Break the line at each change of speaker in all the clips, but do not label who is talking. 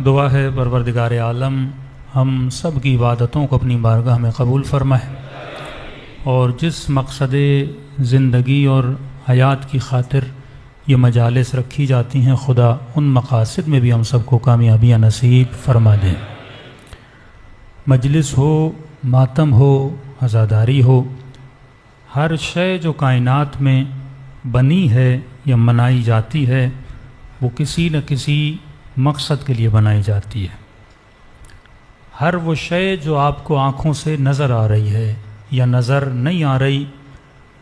دعا ہے پروردگار عالم ہم سب کی عبادتوں کو اپنی بارگاہ میں قبول فرمائے، اور جس مقصد زندگی اور حیات کی خاطر یہ مجالس رکھی جاتی ہیں خدا ان مقاصد میں بھی ہم سب کو کامیابیاں نصیب فرما دیں۔ مجلس ہو، ماتم ہو، عزاداری ہو، ہر شے جو کائنات میں بنی ہے یا منائی جاتی ہے وہ کسی نہ کسی مقصد کے لیے بنائی جاتی ہے۔ ہر وہ شے جو آپ کو آنکھوں سے نظر آ رہی ہے یا نظر نہیں آ رہی،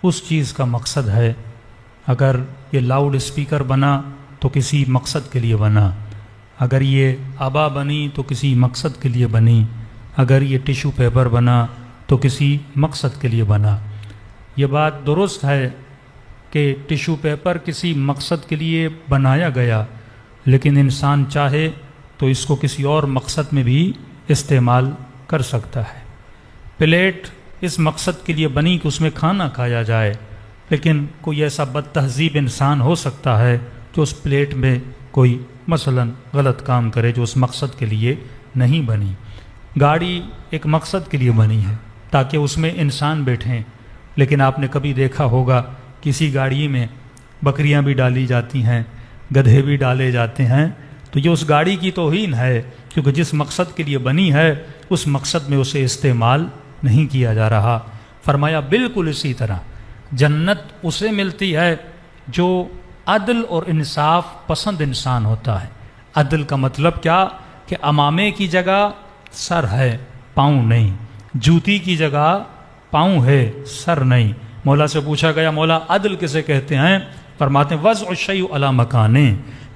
اس چیز کا مقصد ہے۔ اگر یہ لاؤڈ اسپیکر بنا تو کسی مقصد کے لیے بنا، اگر یہ آبا بنی تو کسی مقصد کے لیے بنی، اگر یہ ٹیشو پیپر بنا تو کسی مقصد کے لیے بنا۔ یہ بات درست ہے کہ ٹیشو پیپر کسی مقصد کے لیے بنایا گیا، لیکن انسان چاہے تو اس کو کسی اور مقصد میں بھی استعمال کر سکتا ہے۔ پلیٹ اس مقصد کے لیے بنی کہ اس میں کھانا کھایا جائے، لیکن کوئی ایسا بد تہذیب انسان ہو سکتا ہے جو اس پلیٹ میں کوئی مثلا غلط کام کرے جو اس مقصد کے لیے نہیں بنی۔ گاڑی ایک مقصد کے لیے بنی ہے تاکہ اس میں انسان بیٹھیں، لیکن آپ نے کبھی دیکھا ہوگا کسی گاڑی میں بکریاں بھی ڈالی جاتی ہیں، گدھے بھی ڈالے جاتے ہیں، تو یہ اس گاڑی کی توہین ہے، کیونکہ جس مقصد کے لیے بنی ہے اس مقصد میں اسے استعمال نہیں کیا جا رہا۔ فرمایا بالکل اسی طرح جنت اسے ملتی ہے جو عدل اور انصاف پسند انسان ہوتا ہے۔ عدل کا مطلب کیا کہ امامے کی جگہ سر ہے، پاؤں نہیں، جوتی کی جگہ پاؤں ہے، سر نہیں۔ مولا سے پوچھا گیا مولا عدل کسے کہتے ہیں؟ فرماتے ہیں وضع الشیء علی مکانہ،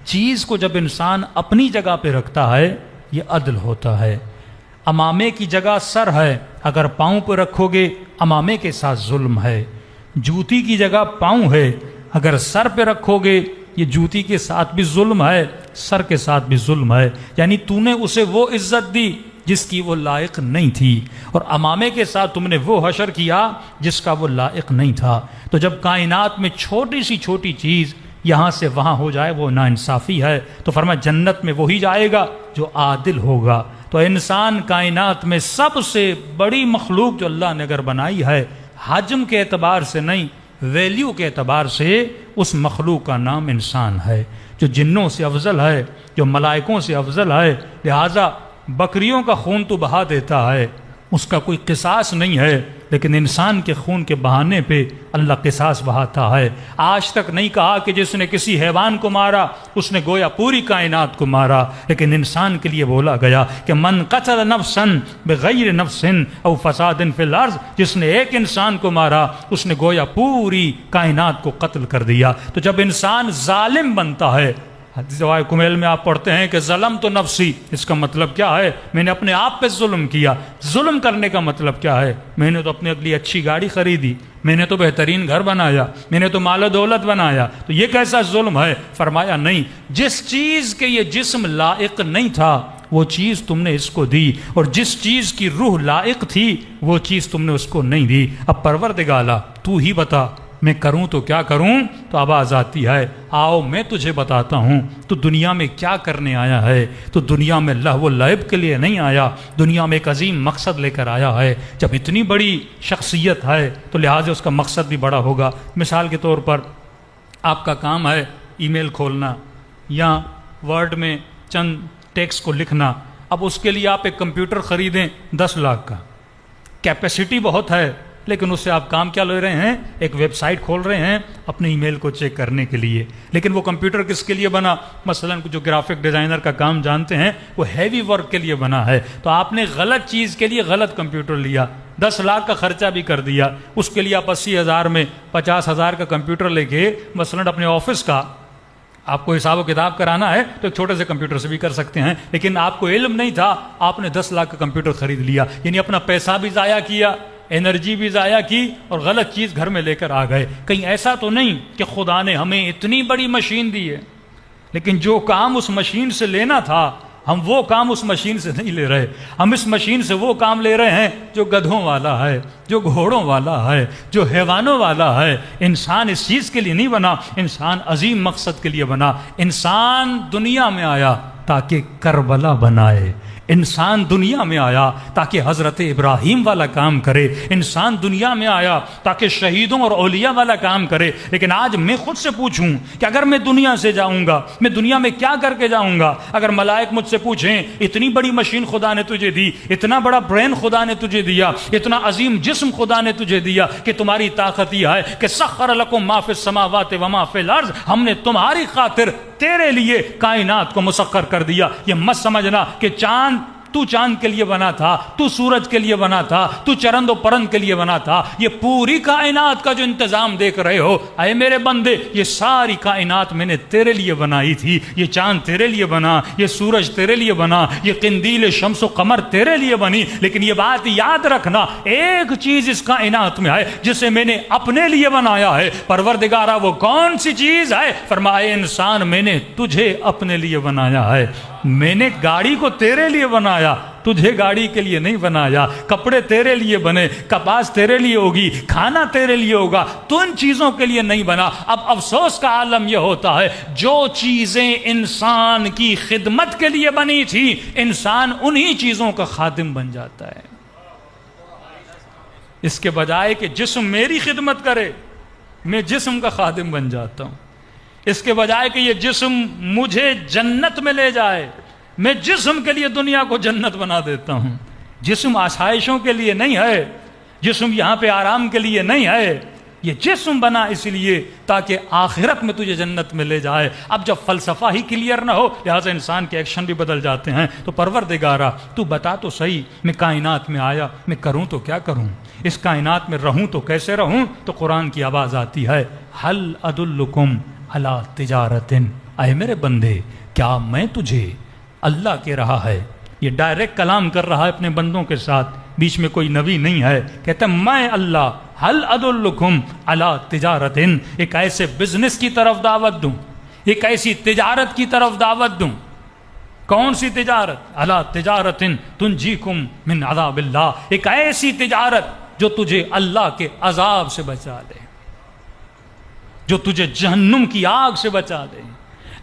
چیز کو جب انسان اپنی جگہ پہ رکھتا ہے یہ عدل ہوتا ہے۔ امامے کی جگہ سر ہے، اگر پاؤں پہ رکھو گے امامے کے ساتھ ظلم ہے۔ جوتی کی جگہ پاؤں ہے، اگر سر پہ رکھو گے یہ جوتی کے ساتھ بھی ظلم ہے، سر کے ساتھ بھی ظلم ہے، یعنی تو نے اسے وہ عزت دی جس کی وہ لائق نہیں تھی، اور امامے کے ساتھ تم نے وہ حشر کیا جس کا وہ لائق نہیں تھا۔ تو جب کائنات میں چھوٹی سی چھوٹی چیز یہاں سے وہاں ہو جائے وہ ناانصافی ہے۔ تو فرمایا جنت میں وہی جائے گا جو عادل ہوگا۔ تو انسان کائنات میں سب سے بڑی مخلوق جو اللہ نے اگر بنائی ہے، حجم کے اعتبار سے نہیں، ویلیو کے اعتبار سے اس مخلوق کا نام انسان ہے، جو جنوں سے افضل ہے، جو ملائکوں سے افضل ہے۔ لہٰذا بکریوں کا خون تو بہا دیتا ہے، اس کا کوئی قصاص نہیں ہے، لیکن انسان کے خون کے بہانے پہ اللہ قصاص بہاتا ہے۔ آج تک نہیں کہا کہ جس نے کسی حیوان کو مارا اس نے گویا پوری کائنات کو مارا، لیکن انسان کے لیے بولا گیا کہ من قتل نفسا بغیر نفس او فساد فی الارض، جس نے ایک انسان کو مارا اس نے گویا پوری کائنات کو قتل کر دیا۔ تو جب انسان ظالم بنتا ہے، حدیث کمیل میں آپ پڑھتے ہیں کہ ظلم تو نفسی، اس کا مطلب کیا ہے؟ میں نے اپنے آپ پہ ظلم کیا۔ ظلم کرنے کا مطلب کیا ہے؟ میں نے تو اپنے لیے اچھی گاڑی خریدی، میں نے تو بہترین گھر بنایا، میں نے تو مال و دولت بنایا، تو یہ کیسا ظلم ہے؟ فرمایا نہیں، جس چیز کے یہ جسم لائق نہیں تھا وہ چیز تم نے اس کو دی، اور جس چیز کی روح لائق تھی وہ چیز تم نے اس کو نہیں دی۔ اب پروردگارا تو ہی بتا میں کروں تو کیا کروں؟ تو آواز آتی ہے آؤ میں تجھے بتاتا ہوں تو دنیا میں کیا کرنے آیا ہے۔ تو دنیا میں لہو و لعب کے لیے نہیں آیا، دنیا میں ایک عظیم مقصد لے کر آیا ہے۔ جب اتنی بڑی شخصیت ہے تو لہٰذا اس کا مقصد بھی بڑا ہوگا۔ مثال کے طور پر آپ کا کام ہے ای میل کھولنا یا ورڈ میں چند ٹیکسٹ کو لکھنا، اب اس کے لیے آپ ایک کمپیوٹر خریدیں 10 لاکھ کا، کیپیسٹی بہت ہے، لیکن اس سے آپ کام کیا لے رہے ہیں؟ ایک ویب سائٹ کھول رہے ہیں اپنے ای میل کو چیک کرنے کے لیے۔ لیکن وہ کمپیوٹر کس کے لیے بنا؟ مثلا جو گرافک ڈیزائنر کا کام جانتے ہیں وہ ہیوی ورک کے لیے بنا ہے، تو آپ نے غلط چیز کے لیے غلط کمپیوٹر لیا، 10 لاکھ کا خرچہ بھی کر دیا، اس کے لیے آپ 80,000 میں 50,000 کا کمپیوٹر لے کے مثلا اپنے آفس کا آپ کو حساب و کتاب کرانا ہے تو ایک چھوٹے سے کمپیوٹر سے بھی کر سکتے ہیں، لیکن آپ کو علم نہیں تھا، آپ نے 10 لاکھ کا کمپیوٹر خرید لیا، یعنی اپنا پیسہ بھی ضائع کیا، انرجی بھی ضائع کی، اور غلط چیز گھر میں لے کر آ گئے۔ کہیں ایسا تو نہیں کہ خدا نے ہمیں اتنی بڑی مشین دی ہے، لیکن جو کام اس مشین سے لینا تھا ہم وہ کام اس مشین سے نہیں لے رہے، ہم اس مشین سے وہ کام لے رہے ہیں جو گدھوں والا ہے، جو گھوڑوں والا ہے، جو حیوانوں والا ہے۔ انسان اس چیز کے لیے نہیں بنا، انسان عظیم مقصد کے لیے بنا۔ انسان دنیا میں آیا تاکہ کربلا بنائے. انسان دنیا میں آیا تاکہ حضرت ابراہیم والا کام کرے. انسان دنیا میں آیا تاکہ شہیدوں اور اولیاء والا کام کرے. لیکن آج میں خود سے پوچھوں کہ اگر میں دنیا سے جاؤں گا, میں دنیا میں کیا کر کے جاؤں گا؟ اگر ملائک مجھ سے پوچھیں اتنی بڑی مشین خدا نے تجھے دی, اتنا بڑا برین خدا نے تجھے دیا, اتنا عظیم جسم خدا نے تجھے دیا کہ تمہاری طاقت یہ ہے کہ سخر لکم ما فی السماوات و ما فی الارض, ہم نے تمہاری خاطر تیرے لیے کائنات کو مسخر کر دیا. یہ مت سمجھنا کہ تو چاند کے لیے بنا تھا, تو سورج کے لیے بنا تھا, تو چرند و پرند کے لیے بنا تھا. یہ پوری کائنات کا جو انتظام دیکھ رہے ہو, اے میرے بندے, یہ ساری کائنات میں نے تیرے لیے بنائی تھی. یہ چاند تیرے لیے بنا, یہ سورج تیرے لیے بنا, یہ قندیل شمس و قمر تیرے لیے بنی. لیکن یہ بات یاد رکھنا, ایک چیز اس کائنات میں ہے جسے میں نے اپنے لیے بنایا ہے. پروردگارا وہ کون سی چیز ہے؟ فرمایا انسان میں نے تجھے اپنے لیے بنایا ہے. میں نے گاڑی کو تیرے لیے بنایا, تجھے گاڑی کے لیے نہیں بنایا. کپڑے تیرے لیے بنے, کپاس تیرے لیے ہوگی, کھانا تیرے لیے ہوگا, تو ان چیزوں کے لیے نہیں بنا. اب افسوس کا عالم یہ ہوتا ہے جو چیزیں انسان کی خدمت کے لیے بنی تھی, انسان انہی چیزوں کا خادم بن جاتا ہے. اس کے بجائے کہ جسم میری خدمت کرے, میں جسم کا خادم بن جاتا ہوں. اس کے بجائے کہ یہ جسم مجھے جنت میں لے جائے, میں جسم کے لیے دنیا کو جنت بنا دیتا ہوں. جسم آسائشوں کے لیے نہیں ہے, جسم یہاں پہ آرام کے لیے نہیں ہے. یہ جسم بنا اس لیے تاکہ آخرت میں تجھے جنت میں لے جائے. اب جب فلسفہ ہی کلیئر نہ ہو, لہٰذا انسان کے ایکشن بھی بدل جاتے ہیں. تو پروردگارا تو بتا تو صحیح, میں کائنات میں آیا, میں کروں تو کیا کروں, اس کائنات میں رہوں تو کیسے رہوں؟ تو قرآن کی آواز آتی ہے, ہل ادلکم علی تجارت, اے میرے بندے کیا میں تجھے اللہ کے رہا ہے. یہ ڈائریکٹ کلام کر رہا ہے اپنے بندوں کے ساتھ, بیچ میں کوئی نبی نہیں ہے. کہتا ہے میں اللہ ہل ادلکم علی تجارت, ایک ایسے بزنس کی طرف دعوت دوں, ایک ایسی تجارت کی طرف دعوت دوں. کون سی تجارت؟ علی تجارت تنجیکم من عذاب اللہ, ایک ایسی تجارت جو تجھے اللہ کے عذاب سے بچا دے, جو تجھے جہنم کی آگ سے بچا دے,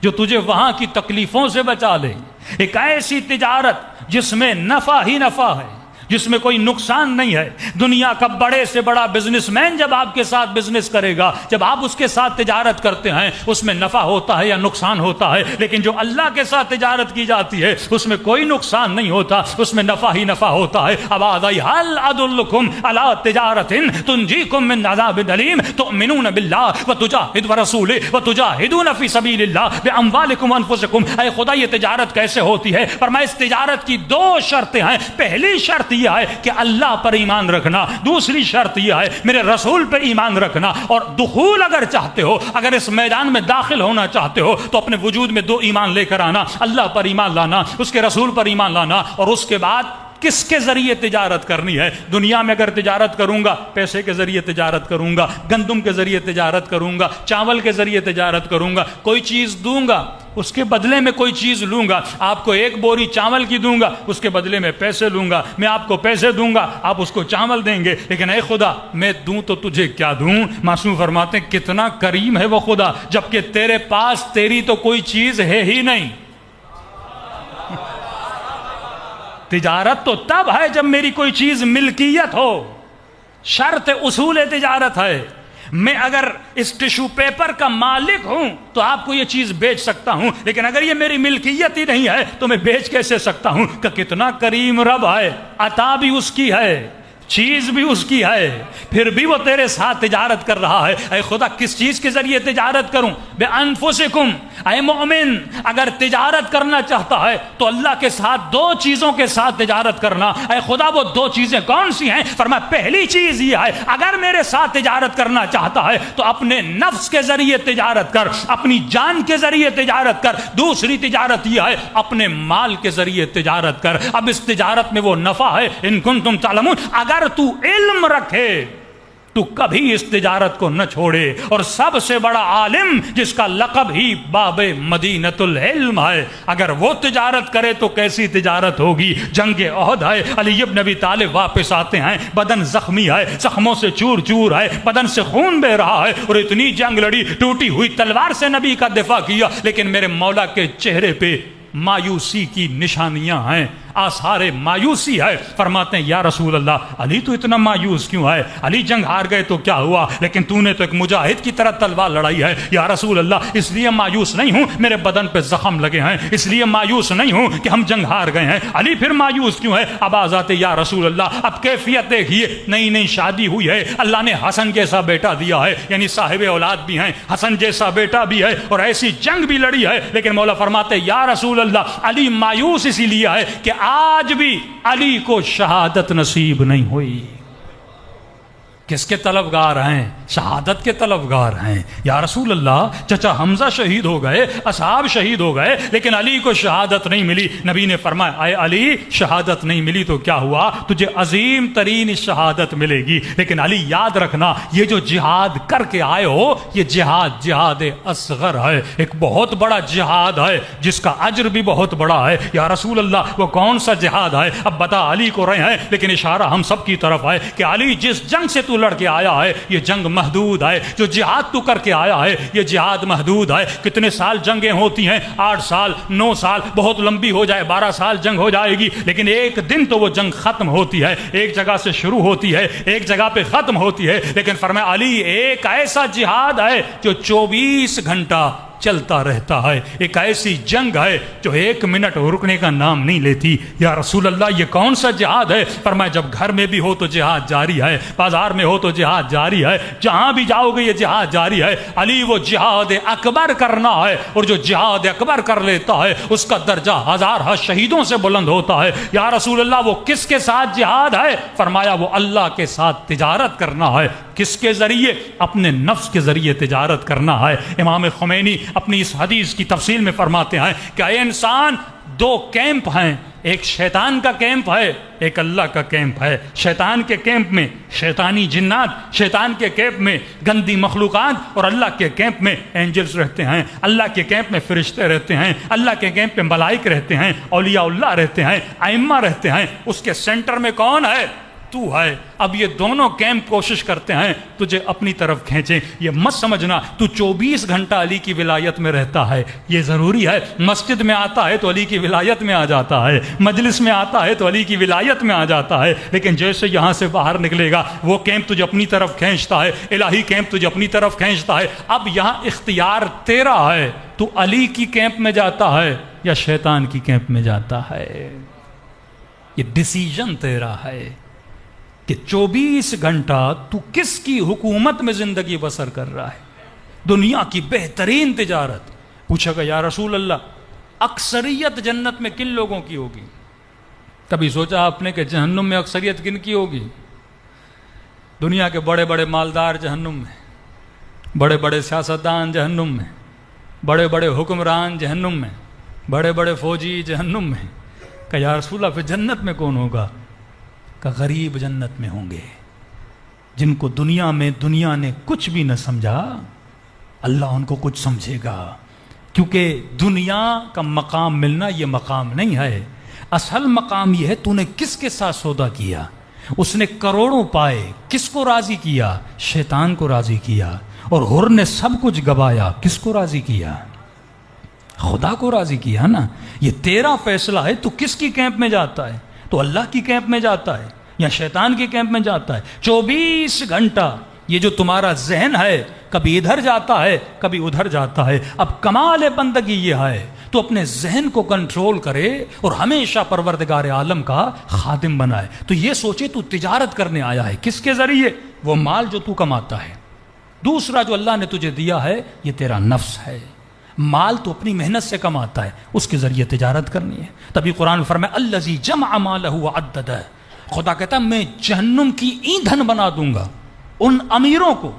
جو تجھے وہاں کی تکلیفوں سے بچا لے. ایک ایسی تجارت جس میں نفع ہی نفع ہے, جس میں کوئی نقصان نہیں ہے. دنیا کا بڑے سے بڑا بزنس مین جب آپ کے ساتھ بزنس کرے گا, جب آپ اس کے ساتھ تجارت کرتے ہیں, اس میں نفع ہوتا ہے یا نقصان ہوتا ہے. لیکن جو اللہ کے ساتھ تجارت کی جاتی ہے اس میں کوئی نقصان نہیں ہوتا, اس میں نفع ہی نفع ہوتا ہے. اب آدائی حل ادلکم علی تجارت تنجیکم من عذاب علیم تؤمنون باللہ وتجاہد ورسولہ وتجاہدون فی سبیل اللہ باموالکم وانفسکم. اے خدا یہ تجارت کیسے ہوتی ہے؟ فرمایا اس تجارت کی دو شرطیں ہیں. پہلی شرط یہ ہے کہ اللہ پر ایمان رکھنا, دوسری شرط یہ ہے میرے رسول پر ایمان رکھنا. اور دخول اگر چاہتے ہو, اگر اس میدان میں داخل ہونا چاہتے ہو, تو اپنے وجود میں دو ایمان لے کر آنا, اللہ پر ایمان لانا, اس کے رسول پر ایمان لانا. اور اس کے بعد کس کے ذریعے تجارت کرنی ہے؟ دنیا میں اگر تجارت کروں گا, پیسے کے ذریعے تجارت کروں گا, گندم کے ذریعے تجارت کروں گا, چاول کے ذریعے تجارت کروں گا. کوئی چیز دوں گا, اس کے بدلے میں کوئی چیز لوں گا. آپ کو ایک بوری چاول کی دوں گا, اس کے بدلے میں پیسے لوں گا. میں آپ کو پیسے دوں گا, آپ اس کو چاول دیں گے. لیکن اے خدا میں دوں تو تجھے کیا دوں؟ معصوم فرماتے ہیں کتنا کریم ہے وہ خدا, جبکہ تیرے پاس تیری تو کوئی چیز ہے ہی نہیں. تجارت تو تب ہے جب میری کوئی چیز ملکیت ہو. شرط اصول تجارت ہے. میں اگر اس ٹیشو پیپر کا مالک ہوں تو آپ کو یہ چیز بیچ سکتا ہوں, لیکن اگر یہ میری ملکیت ہی نہیں ہے تو میں بیچ کیسے سکتا ہوں؟ کہ کتنا کریم رب ہے, عطا بھی اس کی ہے, چیز بھی اس کی ہے, پھر بھی وہ تیرے ساتھ تجارت کر رہا ہے. اے خدا کس چیز کے ذریعے تجارت کروں؟ بے انفسکم. اے مومن اگر تجارت کرنا چاہتا ہے تو اللہ کے ساتھ دو چیزوں کے ساتھ تجارت کرنا. اے خدا وہ دو چیزیں کون سی ہیں؟ فرمایا پہلی چیز یہ ہے اگر میرے ساتھ تجارت کرنا چاہتا ہے تو اپنے نفس کے ذریعے تجارت کر, اپنی جان کے ذریعے تجارت کر. دوسری تجارت یہ ہے اپنے مال کے ذریعے تجارت کر. اب اس تجارت میں وہ نفع ہے, ان کنتم تعلمون. اگر تو علم رکھے تو کبھی اس تجارت کو نہ چھوڑے. اور سب سے بڑا عالم جس کا لقب ہی باب مدینۃ العلم ہے, اگر وہ تجارت کرے تو کیسی تجارت ہوگی؟ جنگ احد ہے, علی ابن ابی طالب واپس آتے ہیں, بدن زخمی ہے, زخموں سے چور چور ہے, بدن سے خون بہ رہا ہے, اور اتنی جنگ لڑی, ٹوٹی ہوئی تلوار سے نبی کا دفاع کیا, لیکن میرے مولا کے چہرے پہ مایوسی کی نشانیاں ہیں، آثار مایوسی ہے۔ فرماتے ہیں یا رسول اللہ علی تو اتنا مایوس کیوں ہے؟ علی جنگ ہار گئے تو کیا ہوا، لیکن تو نے تو ایک مجاہد کی طرح تلوار لڑائی ہے۔ یا رسول اللہ اس لیے مایوس نہیں ہوں میرے بدن پہ زخم لگے ہیں، اس لیے مایوس نہیں ہوں کہ ہم جنگ ہار گئے ہیں۔ علی پھر مایوس کیوں ہے؟ اب آزاتے یا رسول اللہ اب کیفیت دیکھیے، نئی نئی شادی ہوئی ہے، اللہ نے حسن جیسا بیٹا دیا ہے، یعنی صاحب اولاد بھی ہیں، حسن جیسا بیٹا بھی ہے، اور ایسی جنگ بھی لڑی ہے، لیکن مولا فرماتے یا رسول اللہ علی مایوس اسی لیے ہے کہ آج بھی علی کو شہادت نصیب نہیں ہوئی۔ کس کے طلبگار ہیں؟ شہادت کے طلبگار ہیں۔ یا رسول اللہ چچا حمزہ شہید ہو گئے، اصحاب شہید ہو گئے، لیکن علی کو شہادت نہیں ملی۔ نبی نے فرمایا اے علی شہادت نہیں ملی تو کیا ہوا، تجھے عظیم ترین شہادت ملے گی، لیکن علی یاد رکھنا یہ جو جہاد کر کے آئے ہو یہ جہاد اصغر ہے، ایک بہت بڑا جہاد ہے جس کا اجر بھی بہت بڑا ہے۔ یا رسول اللہ وہ کون سا جہاد ہے؟ اب بتا علی کو رہے ہیں، لیکن اشارہ ہم سب کی طرف ہے کہ علی جس جنگ سے تو لڑ کے آیا ہے یہ جنگ محدود ہے، جو جہاد تو کر کے آیا ہے یہ جہاد محدود ہے۔ کتنے سال جنگیں ہوتی ہیں؟ 8 سال 9 سال، بہت لمبی ہو جائے 12 سال جنگ ہو جائے گی، لیکن ایک دن تو وہ جنگ ختم ہوتی ہے، ایک جگہ سے شروع ہوتی ہے ایک جگہ پہ ختم ہوتی ہے۔ لیکن فرمایا علی ایک ایسا جہاد ہے جو 24 گھنٹہ چلتا رہتا ہے، ایک ایسی جنگ ہے جو 1 منٹ رکنے کا نام نہیں لیتی۔ یا رسول اللہ یہ کون سا جہاد ہے؟ فرمایا جب گھر میں بھی ہو تو جہاد جاری ہے، بازار میں ہو تو جہاد جاری ہے، جہاں بھی جاؤ گے یہ جہاد جاری ہے۔ علی وہ جہاد اکبر کرنا ہے، اور جو جہاد اکبر کر لیتا ہے اس کا درجہ 1000 شہیدوں سے بلند ہوتا ہے۔ یا رسول اللہ وہ کس کے ساتھ جہاد ہے؟ فرمایا وہ اللہ کے ساتھ تجارت کرنا ہے۔ کس کے ذریعے؟ اپنے نفس کے ذریعے تجارت کرنا ہے۔ امام خمینی اپنی اس حدیث کی تفصیل میں فرماتے ہیں کہ اے انسان 2 کیمپ ہیں، ایک شیطان کا کیمپ ہے، ایک اللہ کا کیمپ ہے۔ شیطان کے کیمپ میں شیطانی جنات، شیطان کے کیمپ میں گندی مخلوقات، اور اللہ کے کیمپ میں اینجلز رہتے ہیں، اللہ کے کیمپ میں فرشتے رہتے ہیں، اللہ کے کیمپ میں ملائک رہتے ہیں، اولیاء اللہ رہتے ہیں، ائمہ رہتے ہیں۔ اس کے سینٹر میں کون ہے؟ تو ہے۔ اب یہ دونوں کیمپ کوشش کرتے ہیں تجھے اپنی طرف کھینچیں۔ یہ مت سمجھنا تو 24 گھنٹہ علی کی ولایت میں رہتا ہے، یہ ضروری ہے۔ مسجد میں آتا ہے تو علی کی ولایت میں آ جاتا ہے، مجلس میں آتا ہے تو علی کی ولایت میں آ جاتا ہے، لیکن جیسے یہاں سے باہر نکلے گا وہ کیمپ تجھے اپنی طرف کھینچتا ہے، الہی کیمپ تجھے اپنی طرف کھینچتا ہے۔ اب یہاں اختیار تیرا ہے، تو علی کی کیمپ میں جاتا ہے یا شیطان کی کیمپ میں جاتا ہے، یہ ڈیسیژن تیرا ہے کہ 24 گھنٹہ تو کس کی حکومت میں زندگی بسر کر رہا ہے۔ دنیا کی بہترین تجارت۔ پوچھا گا یا رسول اللہ اکثریت جنت میں کن لوگوں کی ہوگی؟ کبھی سوچا آپ نے کہ جہنم میں اکثریت کن کی ہوگی؟ دنیا کے بڑے بڑے مالدار جہنم میں، بڑے بڑے سیاستدان جہنم میں، بڑے بڑے حکمران جہنم میں، بڑے بڑے فوجی جہنم میں۔ کہ یا رسول اللہ پھر جنت میں کون ہوگا؟ کہ غریب جنت میں ہوں گے، جن کو دنیا نے کچھ بھی نہ سمجھا، اللہ ان کو کچھ سمجھے گا۔ کیونکہ دنیا کا مقام ملنا یہ مقام نہیں ہے، اصل مقام یہ ہے تو نے کس کے ساتھ سودا کیا۔ اس نے کروڑوں پائے، کس کو راضی کیا؟ شیطان کو راضی کیا۔ اور حر نے سب کچھ گوایا، کس کو راضی کیا؟ خدا کو راضی کیا نا۔ یہ تیرا فیصلہ ہے تو کس کی کیمپ میں جاتا ہے؟ تو اللہ کی کیمپ میں جاتا ہے یا شیطان کی کیمپ میں جاتا ہے؟ 24 گھنٹہ یہ جو تمہارا ذہن ہے کبھی ادھر جاتا ہے کبھی ادھر جاتا ہے۔ اب کمال بندگی یہ ہے تو اپنے ذہن کو کنٹرول کرے اور ہمیشہ پروردگار عالم کا خادم بنائے۔ تو یہ سوچے تو تجارت کرنے آیا ہے، کس کے ذریعے؟ وہ مال جو تو کماتا ہے۔ دوسرا جو اللہ نے تجھے دیا ہے یہ تیرا نفس ہے۔ مال تو اپنی محنت سے کماتا ہے، اس کے ذریعے تجارت کرنی ہے۔ تبھی قرآن فرمائے الذی جمع مالہ وعددہ، خدا کہتا میں جہنم کی ایندھن بنا دوں گا ان امیروں کو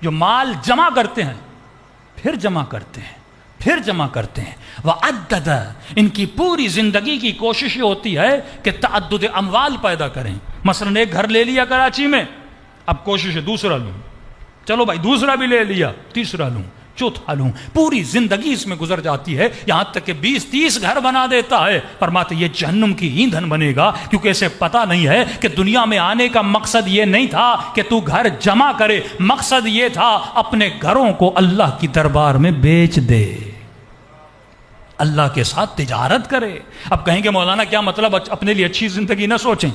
جو مال جمع کرتے ہیں، پھر جمع کرتے ہیں، پھر جمع کرتے ہیں۔ وعددہ، ان کی پوری زندگی کی کوشش یہ ہوتی ہے کہ تعدد اموال پیدا کریں۔ مثلا ایک گھر لے لیا کراچی میں، اب کوشش ہے دوسرا لوں، چلو بھائی دوسرا بھی لے لیا، تیسرا لوں، چوتھا لوں۔ پوری زندگی اس میں گزر جاتی ہے، یہاں تک کہ 20-30 گھر بنا دیتا ہے۔ فرماتے یہ جہنم کی ایندھن بنے گا، کیونکہ اسے پتہ نہیں ہے کہ دنیا میں آنے کا مقصد یہ نہیں تھا کہ تو گھر جمع کرے، مقصد یہ تھا اپنے گھروں کو اللہ کی دربار میں بیچ دے۔ اللہ کے ساتھ تجارت کرے. اب کہیں گے مولانا کیا مطلب اپنے لیے اچھی زندگی نہ سوچیں؟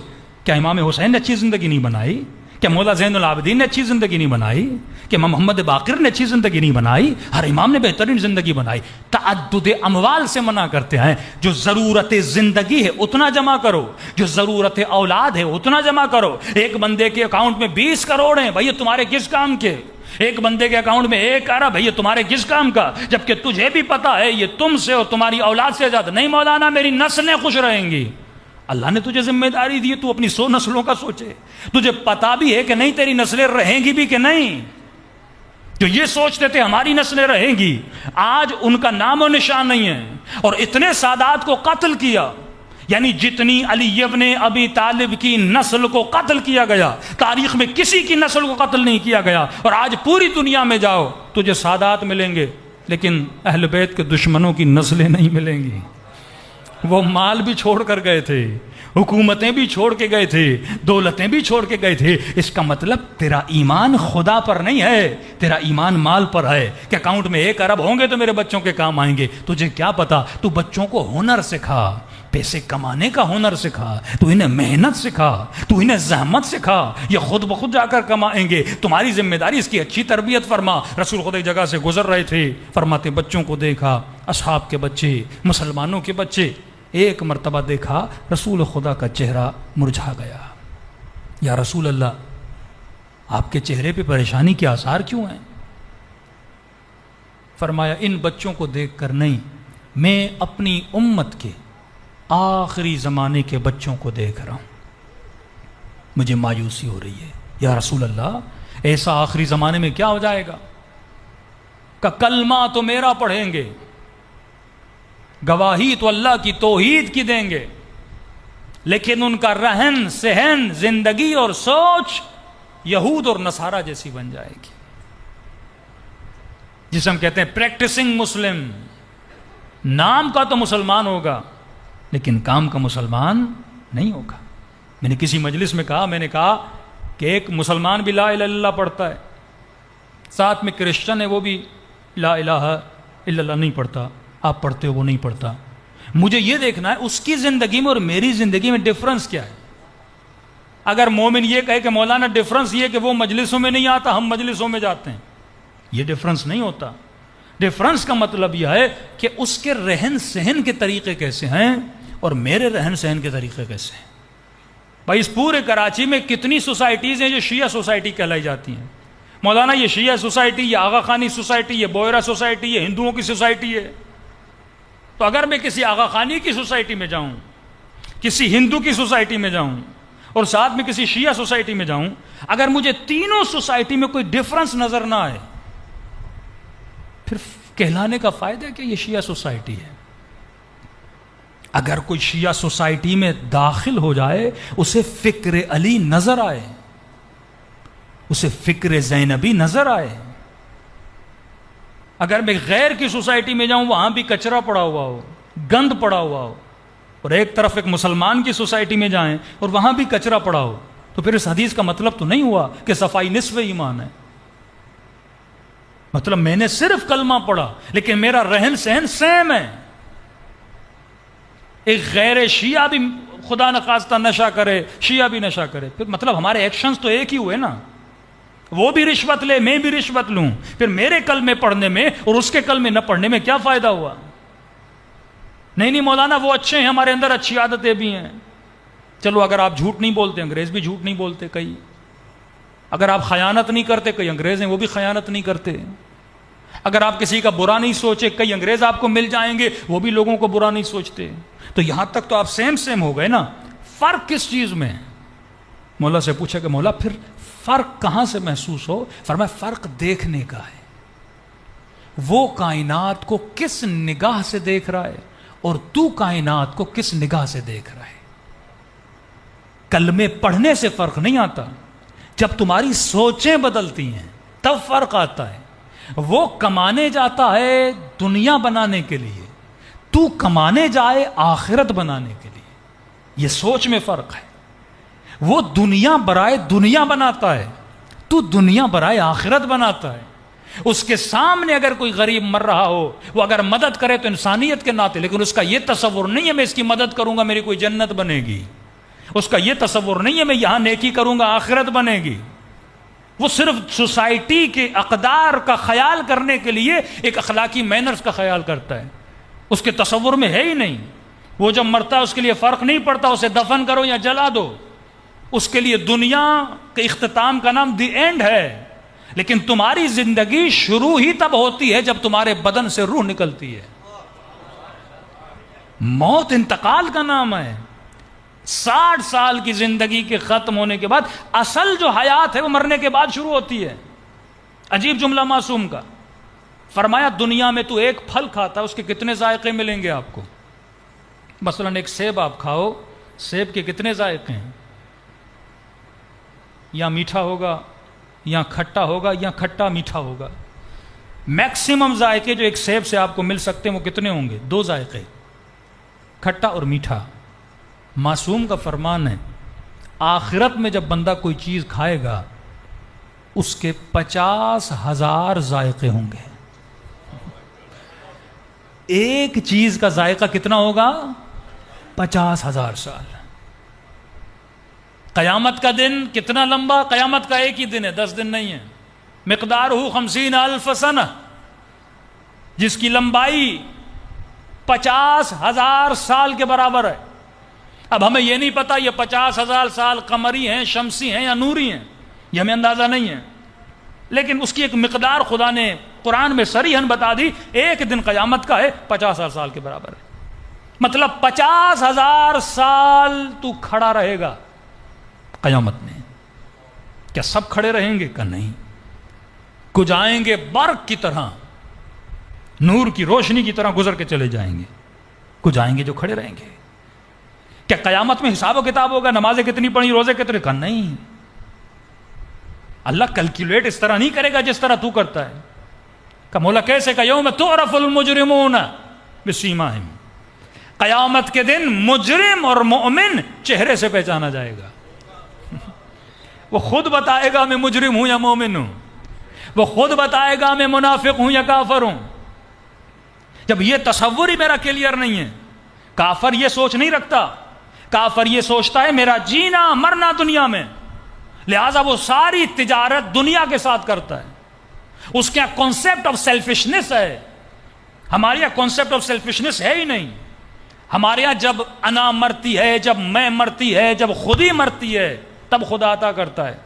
کیا امام حسین نے اچھی زندگی نہیں بنائی؟ کیا مولا زین العابدین نے اچھی زندگی نہیں بنائی؟ کیا محمد باقر نے اچھی زندگی نہیں بنائی؟ ہر امام نے بہترین زندگی بنائی. تعدد اموال سے منع کرتے ہیں. جو ضرورت زندگی ہے اتنا جمع کرو، جو ضرورت اولاد ہے اتنا جمع کرو. ایک بندے کے اکاؤنٹ میں 20 کروڑ ہیں، بھائی تمہارے کس کام کے؟ ایک بندے کے اکاؤنٹ میں 1 ارب ہے، یہ تمہارے کس کام کا؟ جبکہ تجھے بھی پتا ہے یہ تم سے اور تمہاری اولاد سے زیادہ نہیں. مولانا میری نسلیں خوش رہیں گی. اللہ نے تجھے ذمہ داری دی ہے، تو اپنی 100 نسلوں کا سوچے. تجھے پتا بھی ہے کہ نہیں تیری نسلیں رہیں گی بھی کہ نہیں. جو یہ سوچتے تھے ہماری نسلیں رہیں گی، آج ان کا نام و نشان نہیں ہے. اور اتنے سادات کو قتل کیا، یعنی جتنی علی ابن ابی طالب کی نسل کو قتل کیا گیا، تاریخ میں کسی کی نسل کو قتل نہیں کیا گیا. اور آج پوری دنیا میں جاؤ تجھے سادات ملیں گے، لیکن اہل بیت کے دشمنوں کی نسلیں نہیں ملیں گی. وہ مال بھی چھوڑ کر گئے تھے، حکومتیں بھی چھوڑ کے گئے تھے، دولتیں بھی چھوڑ کے گئے تھے. اس کا مطلب تیرا ایمان خدا پر نہیں ہے، تیرا ایمان مال پر ہے. کہ اکاؤنٹ میں 1 ارب ہوں گے تو میرے بچوں کے کام آئیں گے. تجھے کیا پتا؟ تو بچوں کو ہنر سکھا، پیسے کمانے کا ہنر سکھا، تو انہیں محنت سکھا، تو انہیں زحمت سکھا. یہ خود بخود جا کر کمائیں گے. تمہاری ذمہ داری اس کی اچھی تربیت فرما. رسول خدا ایک جگہ سے گزر رہے تھے، فرماتے بچوں کو دیکھا، اصحاب کے بچے، مسلمانوں کے بچے. ایک مرتبہ دیکھا رسول خدا کا چہرہ مرجھا گیا. یا رسول اللہ، آپ کے چہرے پہ پریشانی کے آثار کیوں ہیں؟ فرمایا ان بچوں کو دیکھ کر نہیں، میں اپنی امت کے آخری زمانے کے بچوں کو دیکھ رہا ہوں، مجھے مایوسی ہو رہی ہے. یا رسول اللہ، ایسا آخری زمانے میں کیا ہو جائے گا کہ کلمہ تو میرا پڑھیں گے، گواہی تو اللہ کی توحید کی دیں گے، لیکن ان کا رہن سہن، زندگی اور سوچ یہود اور نصارہ جیسی بن جائے گی. جسے ہم کہتے ہیں پریکٹسنگ مسلم. نام کا تو مسلمان ہوگا لیکن کام کا مسلمان نہیں ہوگا. میں نے کسی مجلس میں کہا، میں نے کہا کہ ایک مسلمان بھی لا الہ الا اللہ پڑھتا ہے، ساتھ میں کرسچن ہے وہ بھی لا الہ الا اللہ نہیں پڑھتا، آپ پڑھتے ہو وہ نہیں پڑھتا. مجھے یہ دیکھنا ہے اس کی زندگی میں اور میری زندگی میں ڈفرنس کیا ہے. اگر مومن یہ کہے کہ مولانا ڈفرنس یہ کہ وہ مجلسوں میں نہیں آتا، ہم مجلسوں میں جاتے ہیں، یہ ڈفرنس نہیں ہوتا. ڈفرنس کا مطلب یہ ہے کہ اس کے رہن سہن کے طریقے کیسے ہیں اور میرے رہن سہن کے طریقے کیسے ہیں. بھائی اس پورے کراچی میں کتنی سوسائٹیز ہیں جو شیعہ سوسائٹی کہلائی جاتی ہیں. مولانا یہ شیعہ سوسائٹی، یہ آغا خانی سوسائٹی، یہ بوئرا سوسائٹی، یہ ہندوؤں کی سوسائٹی ہے. تو اگر میں کسی آغا خانی کی سوسائٹی میں جاؤں، کسی ہندو کی سوسائٹی میں جاؤں اور ساتھ میں کسی شیعہ سوسائٹی میں جاؤں، اگر مجھے تینوں سوسائٹی میں کوئی ڈفرنس نظر نہ آئے، پھر کہلانے کا فائدہ ہے کہ یہ شیعہ سوسائٹی ہے. اگر کوئی شیعہ سوسائٹی میں داخل ہو جائے، اسے فکر علی نظر آئے، اسے فکر زینبی نظر آئے. اگر میں غیر کی سوسائٹی میں جاؤں، وہاں بھی کچرا پڑا ہوا ہو، گند پڑا ہوا ہو، اور ایک طرف ایک مسلمان کی سوسائٹی میں جائیں اور وہاں بھی کچرا پڑا ہو، تو پھر اس حدیث کا مطلب تو نہیں ہوا کہ صفائی نصف ایمان ہے. مطلب میں نے صرف کلمہ پڑھا لیکن میرا رہن سہن سیم ہے. ایک غیر شیعہ بھی خدا نخواستہ نشہ کرے، شیعہ بھی نشہ کرے، پھر مطلب ہمارے ایکشنز تو ایک ہی ہوئے نا. وہ بھی رشوت لے، میں بھی رشوت لوں، پھر میرے کلمے پڑھنے میں اور اس کے کلمے نہ پڑھنے میں کیا فائدہ ہوا؟ نہیں مولانا وہ اچھے ہیں، ہمارے اندر اچھی عادتیں بھی ہیں. چلو اگر آپ جھوٹ نہیں بولتے، انگریز بھی جھوٹ نہیں بولتے کئی. اگر آپ خیانت نہیں کرتے، کئی انگریز ہیں وہ بھی خیانت نہیں کرتے. اگر آپ کسی کا برا نہیں سوچے، کئی انگریز آپ کو مل جائیں گے وہ بھی لوگوں کو برا نہیں سوچتے. تو یہاں تک تو آپ سیم ہو گئے نا. فرق کس چیز میں؟ مولا سے پوچھا کہ مولا پھر فرق کہاں سے محسوس ہو؟ فرمایا فرق دیکھنے کا ہے. وہ کائنات کو کس نگاہ سے دیکھ رہا ہے اور تو کائنات کو کس نگاہ سے دیکھ رہا ہے. کلمے پڑھنے سے فرق نہیں آتا، جب تمہاری سوچیں بدلتی ہیں تب فرق آتا ہے. وہ کمانے جاتا ہے دنیا بنانے کے لیے، تو کمانے جائے آخرت بنانے کے لیے. یہ سوچ میں فرق ہے. وہ دنیا برائے دنیا بناتا ہے، تو دنیا برائے آخرت بناتا ہے. اس کے سامنے اگر کوئی غریب مر رہا ہو، وہ اگر مدد کرے تو انسانیت کے ناطے، لیکن اس کا یہ تصور نہیں ہے میں اس کی مدد کروں گا میری کوئی جنت بنے گی، اس کا یہ تصور نہیں ہے میں یہاں نیکی کروں گا آخرت بنے گی. وہ صرف سوسائٹی کے اقدار کا خیال کرنے کے لیے ایک اخلاقی مینرز کا خیال کرتا ہے، اس کے تصور میں ہے ہی نہیں. وہ جب مرتا ہے اس کے لیے فرق نہیں پڑتا اسے دفن کرو یا جلا دو، اس کے لیے دنیا کے اختتام کا نام دی اینڈ ہے. لیکن تمہاری زندگی شروع ہی تب ہوتی ہے جب تمہارے بدن سے روح نکلتی ہے. موت انتقال کا نام ہے. 60 سال کی زندگی کے ختم ہونے کے بعد اصل جو حیات ہے وہ مرنے کے بعد شروع ہوتی ہے. عجیب جملہ معصوم کا، فرمایا دنیا میں تو ایک پھل کھاتا ہے اس کے کتنے ذائقے ملیں گے آپ کو. مثلا ایک سیب آپ کھاؤ، سیب کے کتنے ذائقے ہیں؟ یا میٹھا ہوگا یا کھٹا ہوگا یا کھٹا میٹھا ہوگا. میکسیمم ذائقے جو ایک سیب سے آپ کو مل سکتے ہیں وہ کتنے ہوں گے؟ 2 ذائقے، کھٹا اور میٹھا. معصوم کا فرمان ہے آخرت میں جب بندہ کوئی چیز کھائے گا اس کے 50,000 ذائقے ہوں گے. ایک چیز کا ذائقہ کتنا ہوگا؟ 50,000 سال. قیامت کا دن کتنا لمبا؟ قیامت کا ایک ہی دن ہے، 10 دن نہیں ہے. مقدارہ 50,000 سنہ، جس کی لمبائی 50,000 سال کے برابر ہے. اب ہمیں یہ نہیں پتا یہ 50,000 سال قمری ہیں، شمسی ہیں یا نوری ہیں، یہ ہمیں اندازہ نہیں ہے، لیکن اس کی ایک مقدار خدا نے قرآن میں صریحاً بتا دی. ایک دن قیامت کا ہے 50,000 سال کے برابر ہے. مطلب 50,000 سال تو کھڑا رہے گا قیامت میں. کیا سب کھڑے رہیں گے؟ کہ نہیں. کچھ آئیں گے برق کی طرح، نور کی روشنی کی طرح گزر کے چلے جائیں گے، کچھ آئیں گے جو کھڑے رہیں گے. کیا قیامت میں حساب و کتاب ہوگا نمازیں کتنی پڑھی، روزے کتنے؟ کہ نہیں. اللہ کیلکولیٹ اس طرح نہیں کرے گا جس طرح تو کرتا ہے. کہ مولا کیسے کہ یوم تعرف المجرمون بسیماہم، قیامت کے دن مجرم اور مؤمن چہرے سے پہچانا جائے گا. وہ خود بتائے گا میں مجرم ہوں یا مومن ہوں، وہ خود بتائے گا میں منافق ہوں یا کافر ہوں. جب یہ تصور ہی میرا کلیئر نہیں ہے، کافر یہ سوچ نہیں رکھتا، کافر یہ سوچتا ہے میرا جینا مرنا دنیا میں، لہذا وہ ساری تجارت دنیا کے ساتھ کرتا ہے. اس کے یہاں کانسیپٹ آف سیلفشنس ہے، ہمارے یہاں کانسیپٹ آف سیلفشنس ہے ہی نہیں. ہمارے یہاں جب انا مرتی ہے، جب میں مرتی ہے، جب خود ہی مرتی ہے تب خدا عطا کرتا ہے.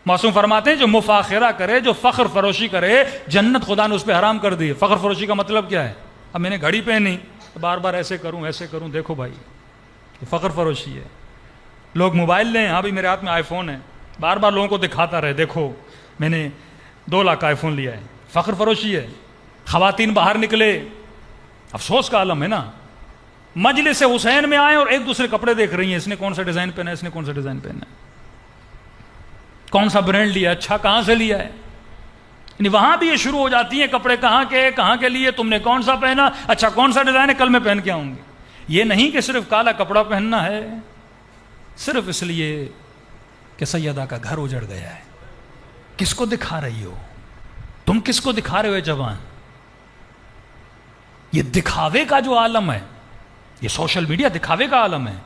معصوم فرماتے ہیں جو مفاخرہ کرے، جو فخر فروشی کرے، جنت خدا نے اس پہ حرام کر دی. فخر فروشی کا مطلب کیا ہے؟ اب میں نے گھڑی پہنی بار بار ایسے کروں، دیکھو بھائی یہ فخر فروشی ہے. لوگ موبائل لیں، ہاں بھی میرے ہاتھ میں آئی فون ہے، بار بار لوگوں کو دکھاتا رہے دیکھو میں نے 2 لاکھ کا آئی فون لیا ہے، فخر فروشی ہے. خواتین باہر نکلے، افسوس کا عالم ہے نا، مجلس حسین میں آئے اور ایک دوسرے کپڑے دیکھ رہی ہیں، اس نے کون سا ڈیزائن پہنا ہے، اس نے کون سا ڈیزائن پہنا ہے، کون سا برانڈ لیا، اچھا کہاں سے لیا ہے. یعنی وہاں بھی یہ شروع ہو جاتی ہیں کپڑے کہاں کے لیے، تم نے کون سا پہنا، اچھا کون سا ڈیزائن ہے، کل میں پہن کے آؤں گی. یہ نہیں کہ صرف کالا کپڑا پہننا ہے صرف اس لیے کہ سیدہ کا گھر اجڑ گیا ہے. کس کو دکھا رہی ہو تم؟ کس کو دکھا رہے ہو جوان؟ یہ دکھاوے کا جو عالم ہے، یہ سوشل میڈیا دکھاوے کا عالم ہے.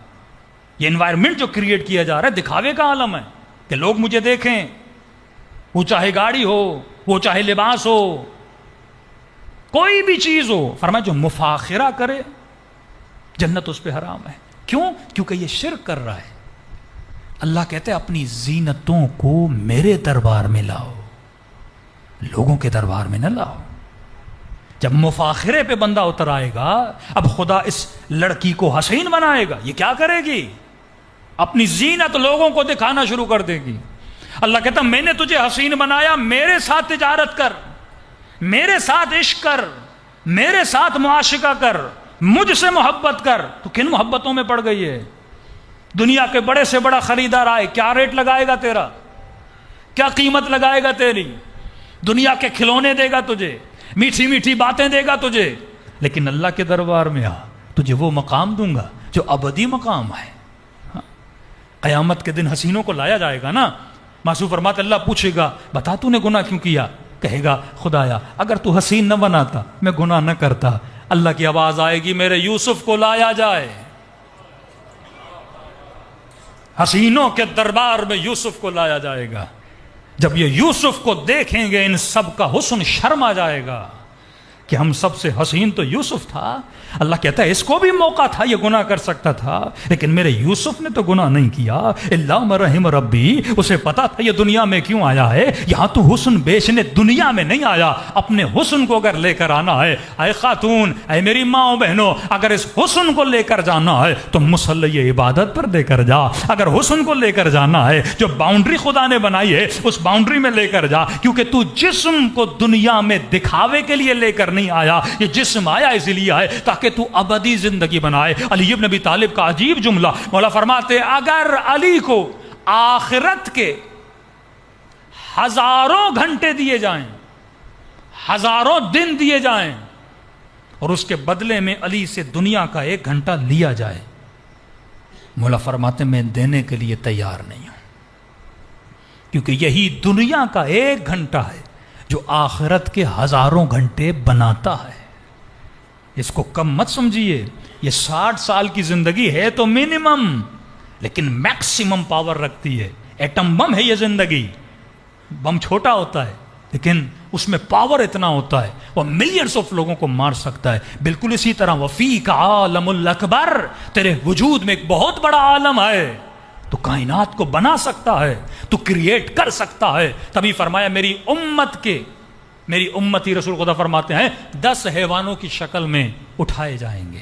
یہ انوائرمنٹ جو کریٹ کیا جا رہا ہے دکھاوے کا عالم ہے کہ لوگ مجھے دیکھیں، وہ چاہے گاڑی ہو، وہ چاہے لباس ہو، کوئی بھی چیز ہو. فرمایا جو مفاخرہ کرے جنت اس پہ حرام ہے. کیوں؟ کیونکہ یہ شرک کر رہا ہے. اللہ کہتے ہیں اپنی زینتوں کو میرے دربار میں لاؤ، لوگوں کے دربار میں نہ لاؤ. جب مفاخرے پہ بندہ اتر آئے گا، اب خدا اس لڑکی کو حسین بنائے گا، یہ کیا کرے گی؟ اپنی زینت لوگوں کو دکھانا شروع کر دے گی. اللہ کہتا میں نے تجھے حسین بنایا، میرے ساتھ تجارت کر، میرے ساتھ عشق کر، میرے ساتھ معاشقہ کر، مجھ سے محبت کر. تو کن محبتوں میں پڑ گئی ہے؟ دنیا کے بڑے سے بڑا خریدار آئے، کیا ریٹ لگائے گا تیرا؟ کیا قیمت لگائے گا تیری؟ دنیا کے کھلونے دے گا تجھے، میٹھی میٹھی باتیں دے گا تجھے، لیکن اللہ کے دربار میں آ، تجھے وہ مقام دوں گا جو ابدی مقام ہے. قیامت کے دن حسینوں کو لایا جائے گا نا. معصوم فرماتے اللہ پوچھے گا بتا تو نے گناہ کیوں کیا؟ کہے گا خدایا اگر تو حسین نہ بناتا میں گناہ نہ کرتا. اللہ کی آواز آئے گی میرے یوسف کو لایا جائے. حسینوں کے دربار میں یوسف کو لایا جائے گا. جب یہ یوسف کو دیکھیں گے ان سب کا حسن شرم آ جائے گا کہ ہم سب سے حسین تو یوسف تھا. اللہ کہتا ہے اس کو بھی موقع تھا یہ گناہ کر سکتا تھا لیکن میرے یوسف نے تو گناہ نہیں کیا. اللہ مرحم ربی, اسے پتا تھا یہ دنیا میں کیوں آیا ہے. یہاں تو حسن بیچنے دنیا میں نہیں آیا, اپنے حسن کو اگر لے کر آنا ہے. اے خاتون, اے میری ماں بہنوں, اگر اس حسن کو لے کر جانا ہے تو مصلی عبادت پر لے کر جا. اگر حسن کو لے کر جانا ہے جو باؤنڈری خدا نے بنائی ہے اس باؤنڈری میں لے کر جا, کیونکہ تو جسم کو دنیا میں دکھاوے کے لیے لے کر نہیں آیا. یہ جسم آیا اس لیے آئے تاکہ تو ابدی زندگی بنائے. علی بن ابی طالب کا عجیب جملہ, مولا فرماتے اگر علی کو آخرت کے ہزاروں گھنٹے دیے جائیں, ہزاروں دن دیے جائیں اور اس کے بدلے میں علی سے دنیا کا 1 گھنٹہ لیا جائے, مولا فرماتے میں دینے کے لیے تیار نہیں ہوں, کیونکہ یہی دنیا کا 1 گھنٹہ ہے جو آخرت کے ہزاروں گھنٹے بناتا ہے. اس کو کم مت سمجھیے. یہ 60 سال کی زندگی ہے تو منیمم, لیکن میکسیمم پاور رکھتی ہے. ایٹم بم ہے یہ زندگی. بم چھوٹا ہوتا ہے لیکن اس میں پاور اتنا ہوتا ہے وہ ملینز آف لوگوں کو مار سکتا ہے. بالکل اسی طرح وفیک عالم الاکبر, تیرے وجود میں ایک بہت بڑا عالم ہے, تو کائنات کو بنا سکتا ہے, تو کریٹ کر سکتا ہے. تبھی فرمایا میری امتی رسول خدا فرماتے ہیں 10 حیوانوں کی شکل میں اٹھائے جائیں گے.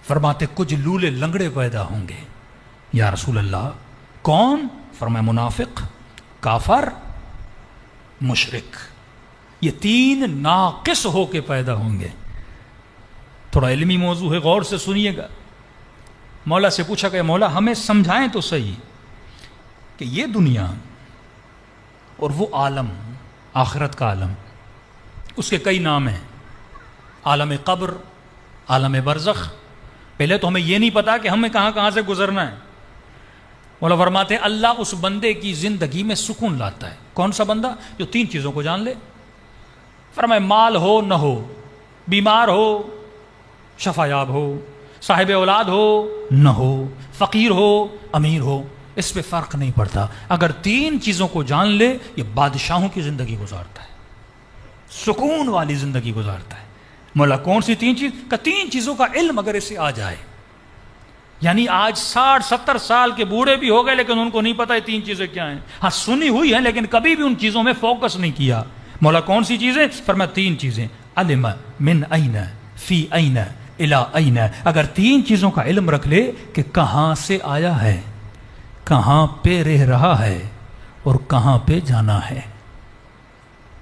فرماتے کچھ لولے لنگڑے پیدا ہوں گے. یا رسول اللہ کون؟ فرمایا منافق, کافر, مشرک. یہ 3 ناقص ہو کے پیدا ہوں گے. تھوڑا علمی موضوع ہے, غور سے سنیے گا. مولا سے پوچھا کہ مولا ہمیں سمجھائیں تو صحیح کہ یہ دنیا اور وہ عالم, آخرت کا عالم, اس کے کئی نام ہیں. عالم قبر, عالم برزخ. پہلے تو ہمیں یہ نہیں پتا کہ ہمیں کہاں کہاں سے گزرنا ہے. مولا فرماتے ہیں اللہ اس بندے کی زندگی میں سکون لاتا ہے. کون سا بندہ؟ جو 3 چیزوں کو جان لے. فرمائے مال ہو نہ ہو, بیمار ہو شفایاب ہو, صاحب اولاد ہو نہ ہو, فقیر ہو امیر ہو, اس پہ فرق نہیں پڑتا. اگر 3 چیزوں کو جان لے یہ بادشاہوں کی زندگی گزارتا ہے, سکون والی زندگی گزارتا ہے. مولا کون سی 3 چیز؟ کہ 3 چیزوں کا علم اگر اسے آ جائے, یعنی آج 60-70 سال کے بوڑھے بھی ہو گئے لیکن ان کو نہیں پتا یہ 3 چیزیں کیا ہیں. ہاں سنی ہوئی ہیں لیکن کبھی بھی ان چیزوں میں فوکس نہیں کیا. مولا کون سی چیزیں؟ فرمایا 3 چیزیں. علم من این فی این الی این. اگر 3 چیزوں کا علم رکھ لے کہ کہاں سے آیا ہے, کہاں پہ رہ رہا ہے اور کہاں پہ جانا ہے,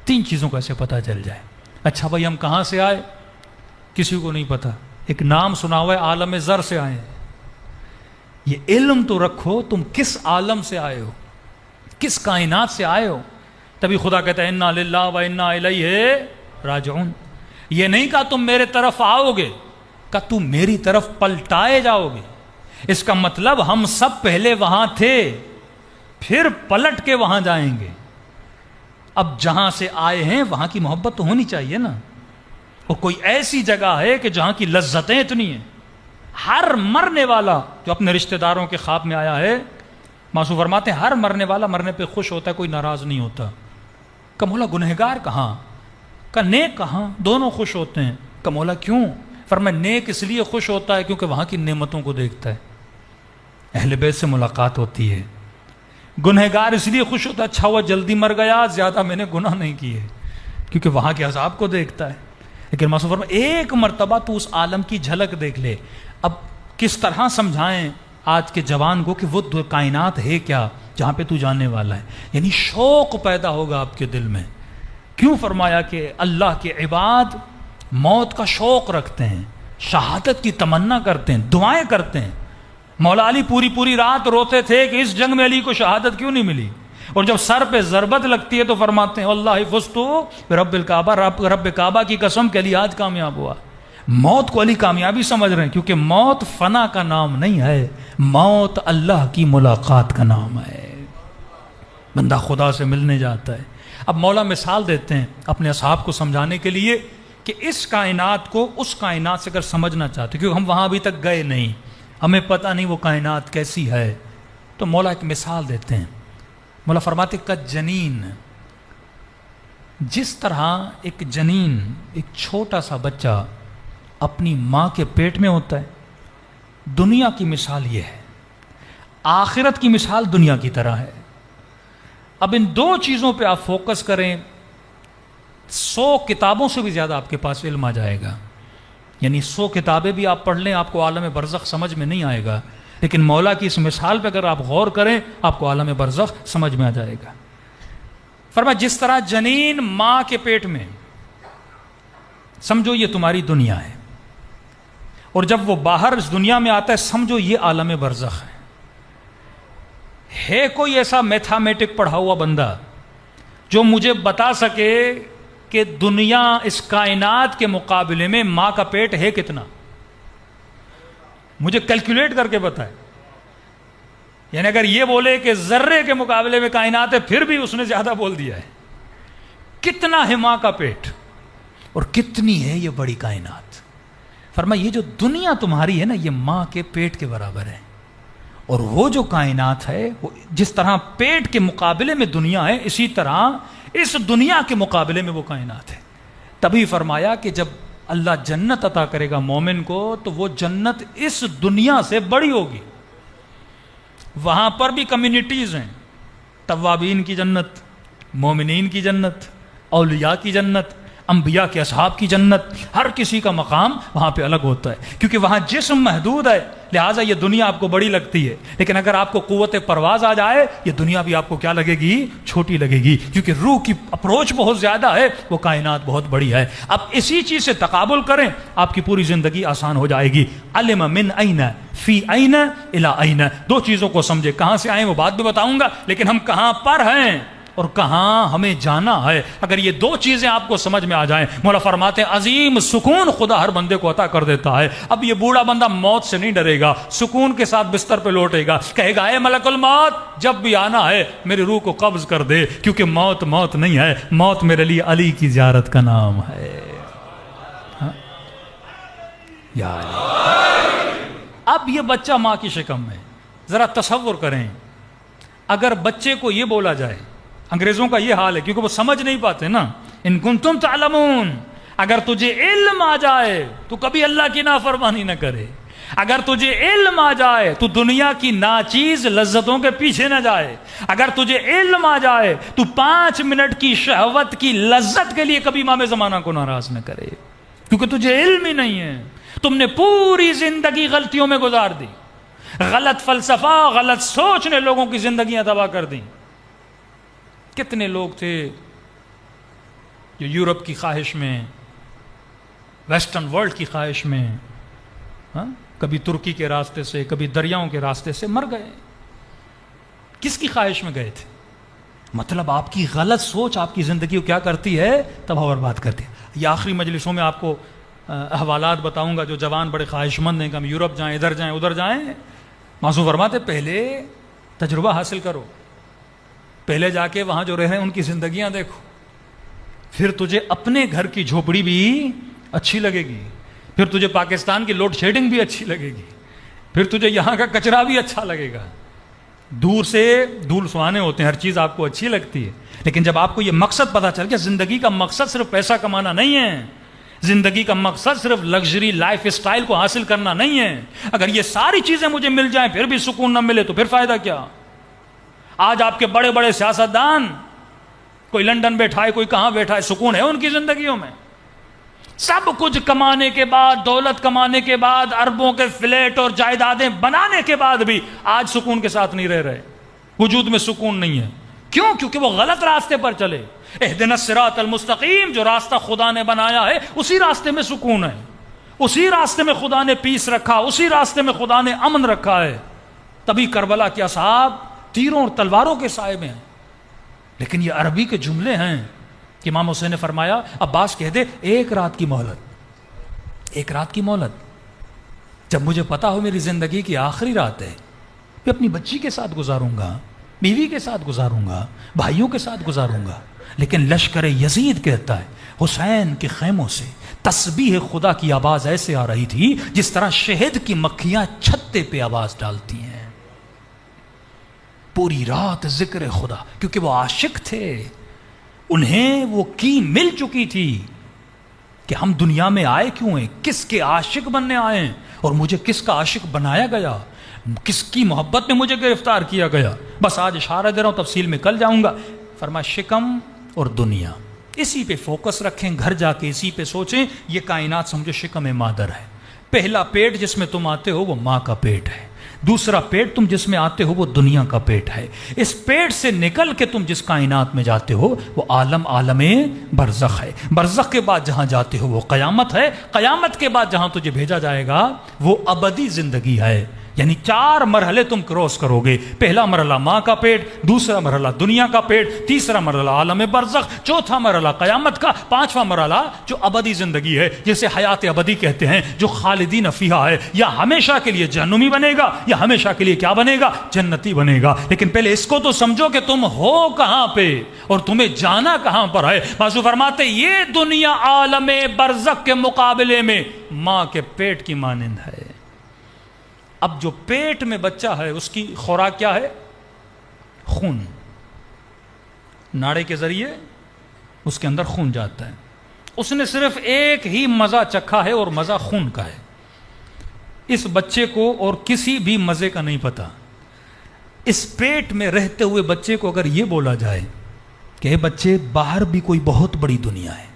3 چیزوں کا ایسے پتہ چل جائے. اچھا بھائی ہم کہاں سے آئے؟ کسی کو نہیں پتا. ایک نام سنا ہوا ہے عالم زر سے آئے. یہ علم تو رکھو تم کس عالم سے آئے ہو, کس کائنات سے آئے ہو. تبھی خدا کہتا ہے انا للہ و انا الیہ راجعون. یہ نہیں کہا تم میرے طرف آؤ گے, کہ تم میری طرف پلٹائے جاؤ گے. اس کا مطلب ہم سب پہلے وہاں تھے پھر پلٹ کے وہاں جائیں گے. اب جہاں سے آئے ہیں وہاں کی محبت تو ہونی چاہیے نا. اور کوئی ایسی جگہ ہے کہ جہاں کی لذتیں اتنی ہیں. ہر مرنے والا جو اپنے رشتہ داروں کے خواب میں آیا ہے, معصوم فرماتے ہیں ہر مرنے والا مرنے پہ خوش ہوتا ہے, کوئی ناراض نہیں ہوتا. کہ مولا گنہگار کہاں, کہ نیک کہاں, دونوں خوش ہوتے ہیں. کہ مولا کیوں؟ فرمایا نیک اس لیے خوش ہوتا ہے کیونکہ وہاں کی نعمتوں کو دیکھتا ہے, اہل بیت سے ملاقات ہوتی ہے. گنہگار اس لیے خوش ہوتا ہے اچھا ہوا جلدی مر گیا, زیادہ میں نے گناہ نہیں کیے, کیونکہ وہاں کے عذاب کو دیکھتا ہے. لیکن معصوم فرمایا ایک مرتبہ تو اس عالم کی جھلک دیکھ لے. اب کس طرح سمجھائیں آج کے جوان کو کہ وہ کائنات ہے کیا جہاں پہ تو جانے والا ہے. یعنی شوق پیدا ہوگا آپ کے دل میں. کیوں فرمایا کہ اللہ کے عباد موت کا شوق رکھتے ہیں, شہادت کی تمنا کرتے ہیں, دعائیں کرتے ہیں. مولا علی پوری رات روتے تھے کہ اس جنگ میں علی کو شہادت کیوں نہیں ملی, اور جب سر پہ ضربت لگتی ہے تو فرماتے ہیں اللہ فزتو رب الکعبہ, رب کعبہ کی قسم کہ علی آج کامیاب ہوا. موت کو علی کامیابی سمجھ رہے ہیں, کیونکہ موت فنا کا نام نہیں ہے, موت اللہ کی ملاقات کا نام ہے. بندہ خدا سے ملنے جاتا ہے۔ اب مولا مثال دیتے ہیں اپنے اصحاب کو سمجھانے کے لیے کہ اس کائنات کو اس کائنات سے اگر سمجھنا چاہتے، کیونکہ ہم وہاں ابھی تک گئے نہیں، ہمیں پتہ نہیں وہ کائنات کیسی ہے، تو مولا ایک مثال دیتے ہیں۔ مولا فرماتے کہ جنین، جس طرح ایک جنین، ایک چھوٹا سا بچہ اپنی ماں کے پیٹ میں ہوتا ہے، دنیا کی مثال یہ ہے، آخرت کی مثال دنیا کی طرح ہے۔ اب ان دو چیزوں پہ آپ فوکس کریں، 100 کتابوں سے بھی زیادہ آپ کے پاس علم آ جائے گا، یعنی 100 کتابیں بھی آپ پڑھ لیں آپ کو عالم برزخ سمجھ میں نہیں آئے گا، لیکن مولا کی اس مثال پہ اگر آپ غور کریں آپ کو عالم برزخ سمجھ میں آ جائے گا۔ فرمایا جس طرح جنین ماں کے پیٹ میں، سمجھو یہ تمہاری دنیا ہے، اور جب وہ باہر اس دنیا میں آتا ہے سمجھو یہ عالم برزخ ہے کوئی ایسا میتھامیٹک پڑھا ہوا بندہ جو مجھے بتا سکے کہ دنیا اس کائنات کے مقابلے میں ماں کا پیٹ ہے کتنا؟ مجھے کیلکولیٹ کر کے بتائے۔ یعنی اگر یہ بولے کہ ذرے کے مقابلے میں کائنات ہے، پھر بھی اس نے زیادہ بول دیا ہے۔ کتنا ہے ماں کا پیٹ اور کتنی ہے یہ بڑی کائنات؟ فرمایا یہ جو دنیا تمہاری ہے نا، یہ ماں کے پیٹ کے برابر ہے، اور وہ جو کائنات ہے وہ جس طرح پیٹ کے مقابلے میں دنیا ہے، اسی طرح اس دنیا کے مقابلے میں وہ کائنات ہے۔ تبھی فرمایا کہ جب اللہ جنت عطا کرے گا مومن کو تو وہ جنت اس دنیا سے بڑی ہوگی۔ وہاں پر بھی کمیونٹیز ہیں، توابین کی جنت، مومنین کی جنت، اولیاء کی جنت، انبیاء کے اصحاب کی جنت، ہر کسی کا مقام وہاں پہ الگ ہوتا ہے، کیونکہ وہاں جسم محدود ہے، لہٰذا یہ دنیا آپ کو بڑی لگتی ہے، لیکن اگر آپ کو قوت پرواز آ جائے یہ دنیا بھی آپ کو کیا لگے گی؟ چھوٹی لگے گی، کیونکہ روح کی اپروچ بہت زیادہ ہے، وہ کائنات بہت بڑی ہے۔ اب اسی چیز سے تقابل کریں، آپ کی پوری زندگی آسان ہو جائے گی۔ علم من این فی این الی این، دو چیزوں کو سمجھے، کہاں سے آئیں وہ بات بھی بتاؤں گا، لیکن ہم کہاں پر ہیں اور کہاں ہمیں جانا ہے، اگر یہ دو چیزیں آپ کو سمجھ میں آ جائیں، مولا فرماتے ہیں عظیم سکون خدا ہر بندے کو عطا کر دیتا ہے۔ اب یہ بوڑھا بندہ موت سے نہیں ڈرے گا، سکون کے ساتھ بستر پہ لوٹے گا، کہے گا اے ملک الموت جب بھی آنا ہے میری روح کو قبض کر دے، کیونکہ موت موت نہیں ہے، موت میرے لیے علی کی زیارت کا نام ہے۔ یا اب یہ بچہ ماں کی شکم میں، ذرا تصور کریں اگر بچے کو یہ بولا جائے، انگریزوں کا یہ حال ہے کیونکہ وہ سمجھ نہیں پاتے نا، ان کنتم تعلمون، اگر تجھے علم آ جائے تو کبھی اللہ کی نافرمانی نہ کرے، اگر تجھے علم آ جائے تو دنیا کی ناچیز لذتوں کے پیچھے نہ جائے، اگر تجھے علم آ جائے تو 5 منٹ کی شہوت کی لذت کے لیے کبھی امام زمانہ کو ناراض نہ کرے، کیونکہ تجھے علم ہی نہیں ہے، تم نے پوری زندگی غلطیوں میں گزار دی، غلط فلسفہ، غلط سوچ نے لوگوں کی زندگیاں تباہ کر دیں۔ کتنے لوگ تھے جو یورپ کی خواہش میں، ویسٹرن ورلڈ کی خواہش میں، کبھی ترکی کے راستے سے، کبھی دریاؤں کے راستے سے مر گئے۔ کس کی خواہش میں گئے تھے؟ مطلب آپ کی غلط سوچ آپ کی زندگی کو کیا کرتی ہے؟ تباہ و برباد کرتی ہے۔ یہ آخری مجلسوں میں آپ کو احوالات بتاؤں گا، جو جوان بڑے خواہش مند ہیں کہ ہم یورپ جائیں، ادھر جائیں، ادھر جائیں، معصوم فرماتے پہلے تجربہ حاصل کرو، پہلے جا کے وہاں جو رہ رہے ہیں ان کی زندگیاں دیکھو، پھر تجھے اپنے گھر کی جھوپڑی بھی اچھی لگے گی، پھر تجھے پاکستان کی لوڈ شیڈنگ بھی اچھی لگے گی، پھر تجھے یہاں کا کچرا بھی اچھا لگے گا۔ دور سے دھول سہانے ہوتے ہیں، ہر چیز آپ کو اچھی لگتی ہے، لیکن جب آپ کو یہ مقصد پتا چل گیا، زندگی کا مقصد صرف پیسہ کمانا نہیں ہے، زندگی کا مقصد صرف لگژری لائف اسٹائل کو حاصل کرنا نہیں ہے، اگر یہ ساری چیزیں مجھے مل جائیں پھر بھی سکون نہ ملے تو پھر فائدہ کیا؟ آج آپ کے بڑے بڑے سیاستدان، کوئی لندن بیٹھا ہے، کوئی کہاں بیٹھا ہے، سکون ہے ان کی زندگیوں میں؟ سب کچھ کمانے کے بعد، دولت کمانے کے بعد، اربوں کے فلیٹ اور جائیدادیں بنانے کے بعد بھی آج سکون کے ساتھ نہیں رہ رہے، وجود میں سکون نہیں ہے۔ کیوں؟ کیونکہ وہ غلط راستے پر چلے۔ اہدنا الصراط المستقیم، جو راستہ خدا نے بنایا ہے اسی راستے میں سکون ہے، اسی راستے میں خدا نے پیس رکھا، اسی راستے میں خدا نے امن رکھا ہے۔ تبھی کربلا کے اصحاب تیروں اور تلواروں کے سائے میں ہیں، لیکن یہ عربی کے جملے ہیں کہ امام حسین نے فرمایا عباس کہہ دے ایک رات کی مہلت، ایک رات کی مہلت، جب مجھے پتا ہو میری زندگی کی آخری رات ہے، میں اپنی بچی کے ساتھ گزاروں گا، بیوی کے ساتھ گزاروں گا، بھائیوں کے ساتھ گزاروں گا. لیکن لشکر یزید کہتا ہے حسین کے خیموں سے تسبیح خدا کی آواز ایسے آ رہی تھی جس طرح شہد کی مکھیاں چھتے پہ آواز ڈالتی ہیں. پوری رات ذکر خدا، کیونکہ وہ عاشق تھے، انہیں وہ کی مل چکی تھی کہ ہم دنیا میں آئے کیوں ہیں، کس کے عاشق بننے آئے ہیں، اور مجھے کس کا عاشق بنایا گیا، کس کی محبت میں مجھے گرفتار کیا گیا. بس آج اشارہ دے رہا ہوں، تفصیل میں کل جاؤں گا. فرمایا شکم اور دنیا، اسی پہ فوکس رکھیں، گھر جا کے اسی پہ سوچیں. یہ کائنات سمجھو شکم مادر ہے. پہلا پیٹ جس میں تم آتے ہو وہ ماں کا پیٹ ہے، دوسرا پیٹ تم جس میں آتے ہو وہ دنیا کا پیٹ ہے. اس پیٹ سے نکل کے تم جس کائنات میں جاتے ہو وہ عالم برزخ ہے. برزخ کے بعد جہاں جاتے ہو وہ قیامت ہے. قیامت کے بعد جہاں تجھے بھیجا جائے گا وہ ابدی زندگی ہے. یعنی 4 مرحلے تم کراس کرو گے. پہلا مرحلہ ماں کا پیٹ، دوسرا مرحلہ دنیا کا پیٹ، تیسرا مرحلہ عالم برزخ، چوتھا مرحلہ قیامت کا، 5واں مرحلہ جو ابدی زندگی ہے جسے حیات ابدی کہتے ہیں، جو خالدین فیہا ہے. یا ہمیشہ کے لیے جہنمی بنے گا یا ہمیشہ کے لیے کیا بنے گا، جنتی بنے گا. لیکن پہلے اس کو تو سمجھو کہ تم ہو کہاں پہ اور تمہیں جانا کہاں پر ہے. بازو فرماتے یہ دنیا عالم برزخ کے مقابلے میں ماں کے پیٹ کی مانند ہے. اب جو پیٹ میں بچہ ہے اس کی خوراک کیا ہے؟ خون. ناڑے کے ذریعے اس کے اندر خون جاتا ہے. اس نے صرف ایک ہی مزہ چکھا ہے اور مزہ خون کا ہے. اس بچے کو اور کسی بھی مزے کا نہیں پتا. اس پیٹ میں رہتے ہوئے بچے کو اگر یہ بولا جائے کہ اے بچے باہر بھی کوئی بہت بڑی دنیا ہے،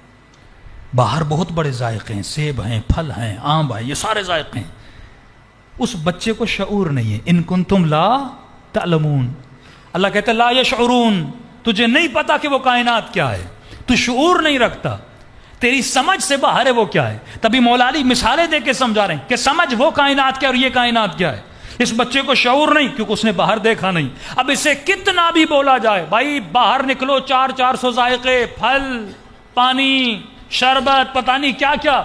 باہر بہت بڑے ذائقے ہیں، سیب ہیں، پھل ہیں، آم ہیں، یہ سارے ذائقے ہیں، اس بچے کو شعور نہیں ہے. ان کنتم لا تعلمون، اللہ کہتا ہے لا یشعرون، تجھے نہیں پتا کہ وہ کائنات کیا ہے، تو شعور نہیں رکھتا، تیری سمجھ سے باہر ہے وہ کیا ہے. تبھی مولا علی مثالیں دے کے سمجھا رہے ہیں کہ سمجھ وہ کائنات کیا اور یہ کائنات کیا ہے. اس بچے کو شعور نہیں کیونکہ اس نے باہر دیکھا نہیں. اب اسے کتنا بھی بولا جائے بھائی باہر نکلو، 400 ذائقے، پھل، پانی، شربت، پتہ نہیں کیا کیا،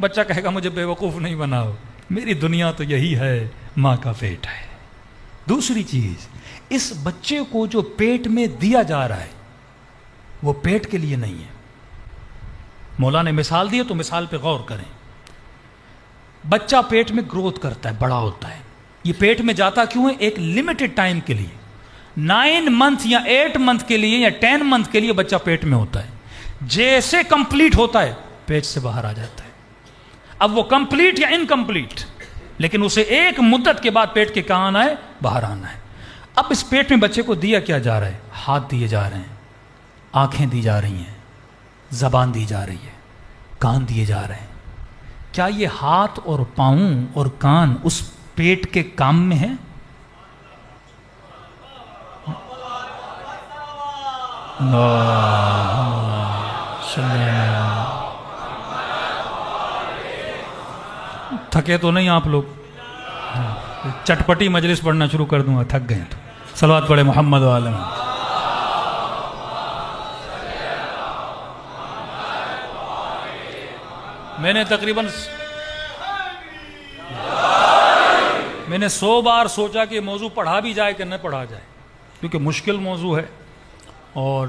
بچہ کہے گا مجھے بے وقوف نہیں بناؤ، میری دنیا تو یہی ہے، ماں کا پیٹ ہے. دوسری چیز، اس بچے کو جو پیٹ میں دیا جا رہا ہے وہ پیٹ کے لیے نہیں ہے. مولا نے مثال دی تو مثال پہ غور کریں. بچہ پیٹ میں گروتھ کرتا ہے، بڑا ہوتا ہے. یہ پیٹ میں جاتا کیوں ہے؟ ایک لمیٹڈ ٹائم کے لیے، 9 منتھ یا 8 منتھ کے لیے یا 10 منتھ کے لیے بچہ پیٹ میں ہوتا ہے. جیسے کمپلیٹ ہوتا ہے پیٹ سے باہر آ جاتا ہے. اب وہ کمپلیٹ یا انکمپلیٹ، لیکن اسے ایک مدت کے بعد پیٹ کے کہاں آنا ہے؟ باہر آنا ہے. اب اس پیٹ میں بچے کو دیا کیا جا رہا ہے؟ ہاتھ دیے جا رہے ہیں، آنکھیں دی جا رہی ہیں، زبان دی جا رہی ہے، کان دیے جا رہے ہیں. کیا یہ ہاتھ اور پاؤں اور کان اس پیٹ کے کام میں ہیں؟ تھکے تو نہیں آپ لوگ؟ چٹپٹی مجلس پڑھنا شروع کر دوں گا، تھک گئے تو صلوات پڑھے محمد و آل محمد. میں نے 100 بار سوچا کہ یہ موضوع پڑھا بھی جائے کہ نہ پڑھا جائے، کیونکہ مشکل موضوع ہے اور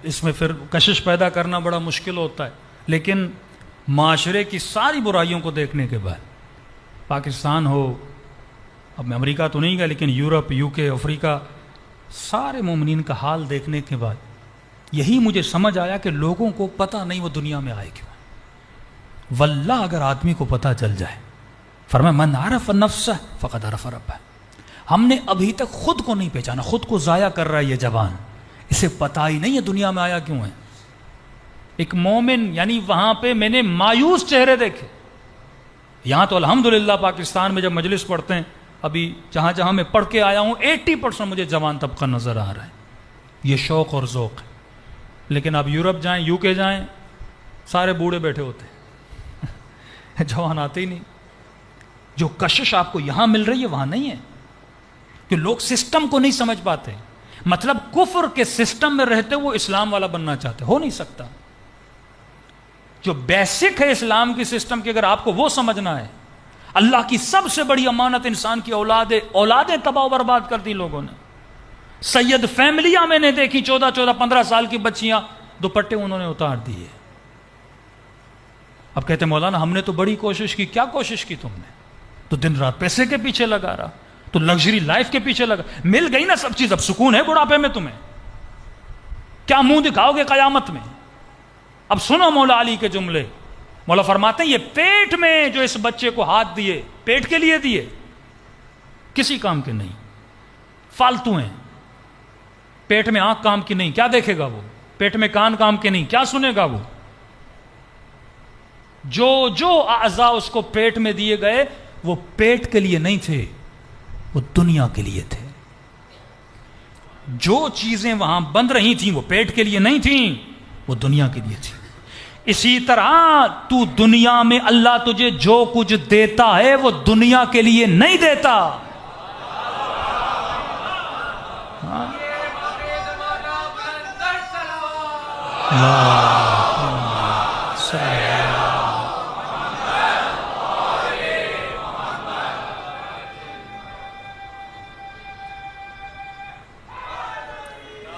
اس میں پھر کشش پیدا کرنا بڑا مشکل ہوتا ہے. لیکن معاشرے کی ساری برائیوں کو دیکھنے کے بعد، پاکستان ہو، اب میں امریکہ تو نہیں گیا لیکن یورپ، UK، افریقہ، سارے مومنین کا حال دیکھنے کے بعد یہی مجھے سمجھ آیا کہ لوگوں کو پتہ نہیں وہ دنیا میں آئے کیوں. واللہ اگر آدمی کو پتہ چل جائے، فرمایا من عرف نفسہ فقد عرف ربہ. ہم نے ابھی تک خود کو نہیں پہچانا، خود کو ضائع کر رہا ہے یہ جوان، اسے پتہ ہی نہیں ہے دنیا میں آیا کیوں ہے. ایک مومن، یعنی وہاں پہ میں نے مایوس چہرے دیکھے. یہاں تو الحمدللہ پاکستان میں جب مجلس پڑھتے ہیں، ابھی جہاں جہاں میں پڑھ کے آیا ہوں 80% مجھے جوان طبقہ نظر آ رہا ہے. یہ شوق اور ذوق ہے. لیکن آپ یورپ جائیں، UK جائیں، سارے بوڑھے بیٹھے ہوتے ہیں، جوان آتے ہی نہیں. جو کشش آپ کو یہاں مل رہی ہے وہاں نہیں ہے، کہ لوگ سسٹم کو نہیں سمجھ پاتے. مطلب کفر کے سسٹم میں رہتے وہ اسلام والا بننا چاہتے، ہو نہیں سکتا. جو بیسک ہے اسلام کی سسٹم کی، اگر آپ کو وہ سمجھنا ہے، اللہ کی سب سے بڑی امانت انسان کی اولادیں تباہ و برباد کر دی لوگوں نے. سید فیملیاں میں نے دیکھی 14-15 سال کی بچیاں، دوپٹے انہوں نے اتار دیے. اب کہتے مولانا ہم نے تو بڑی کوشش کی. کیا کوشش کی تم نے؟ تو دن رات پیسے کے پیچھے لگا رہا، تو لگژری لائف کے پیچھے لگا. مل گئی نا سب چیز، اب سکون ہے بڑھاپے میں تمہیں؟ کیا منہ دکھاؤ گے قیامت میں؟ اب سنو مولا علی کے جملے. مولا فرماتے ہیں یہ پیٹ میں جو اس بچے کو ہاتھ دیے، پیٹ کے لیے دیے، کسی کام کے نہیں، فالتو ہیں. پیٹ میں آنکھ کام کی نہیں، کیا دیکھے گا وہ؟ پیٹ میں کان کام کے نہیں، کیا سنے گا وہ؟ جو اعضاء اس کو پیٹ میں دیے گئے وہ پیٹ کے لیے نہیں تھے، وہ دنیا کے لیے تھے. جو چیزیں وہاں بن رہی تھیں وہ پیٹ کے لیے نہیں تھیں، وہ دنیا کے لیے تھی. اسی طرح تو دنیا میں اللہ تجھے جو کچھ دیتا ہے وہ دنیا کے لیے نہیں دیتا.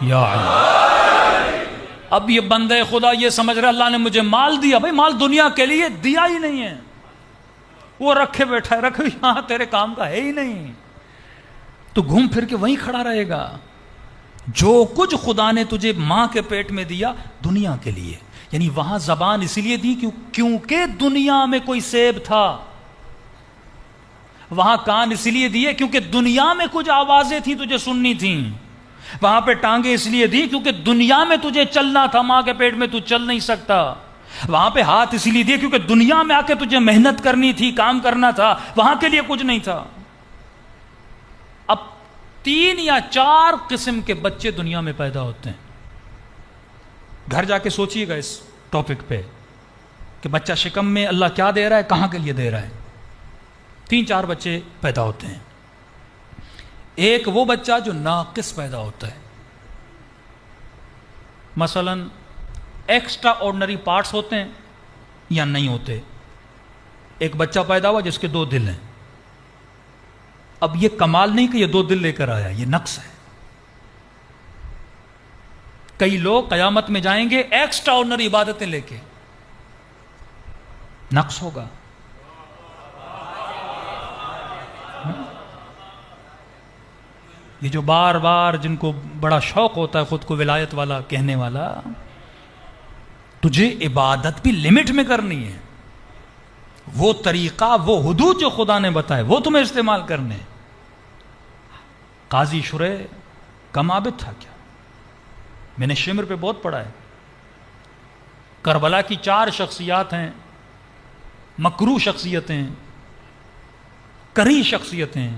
یا اب یہ بندے خدا یہ سمجھ رہے اللہ نے مجھے مال دیا. بھائی مال دنیا کے لیے دیا ہی نہیں ہے، وہ رکھے بیٹھا ہے، رکھے یہاں تیرے کام کا ہے ہی نہیں. تو گھوم پھر کے وہیں کھڑا رہے گا. جو کچھ خدا نے تجھے ماں کے پیٹ میں دیا دنیا کے لیے، یعنی وہاں زبان اسی لیے دی کیونکہ دنیا میں کوئی سیب تھا. وہاں کان اسی لیے دیے کیونکہ دنیا میں کچھ آوازیں تھیں تجھے سننی تھیں. وہاں پہ ٹانگیں اس لیے دی کیونکہ دنیا میں تجھے چلنا تھا، ماں کے پیٹ میں تو چل نہیں سکتا. وہاں پہ ہاتھ اسی لیے دیے کیونکہ دنیا میں آ کے تجھے محنت کرنی تھی، کام کرنا تھا، وہاں کے لیے کچھ نہیں تھا. اب 3 یا 4 قسم کے بچے دنیا میں پیدا ہوتے ہیں. گھر جا کے سوچئے گا اس ٹاپک پہ کہ بچہ شکم میں اللہ کیا دے رہا ہے، کہاں کے لیے دے رہا ہے. 3-4 بچے پیدا ہوتے ہیں. ایک وہ بچہ جو ناقص پیدا ہوتا ہے، مثلا ایکسٹرا آرڈنری پارٹس ہوتے ہیں یا نہیں ہوتے. ایک بچہ پیدا ہوا جس کے 2 دل ہیں. اب یہ کمال نہیں کہ یہ 2 دل لے کر آیا، یہ نقص ہے. کئی لوگ قیامت میں جائیں گے ایکسٹرا آرڈنری عبادتیں لے کے، نقص ہوگا. یہ جو بار بار جن کو بڑا شوق ہوتا ہے خود کو ولایت والا کہنے والا، تجھے عبادت بھی لمٹ میں کرنی ہے. وہ طریقہ، وہ حدود جو خدا نے بتائے وہ تمہیں استعمال کرنے. قاضی شرح کم عابد تھا کیا؟ میں نے شمر پہ بہت پڑھا ہے. کربلا کی 4 شخصیات ہیں، مکروہ شخصیتیں، کری شخصیتیں.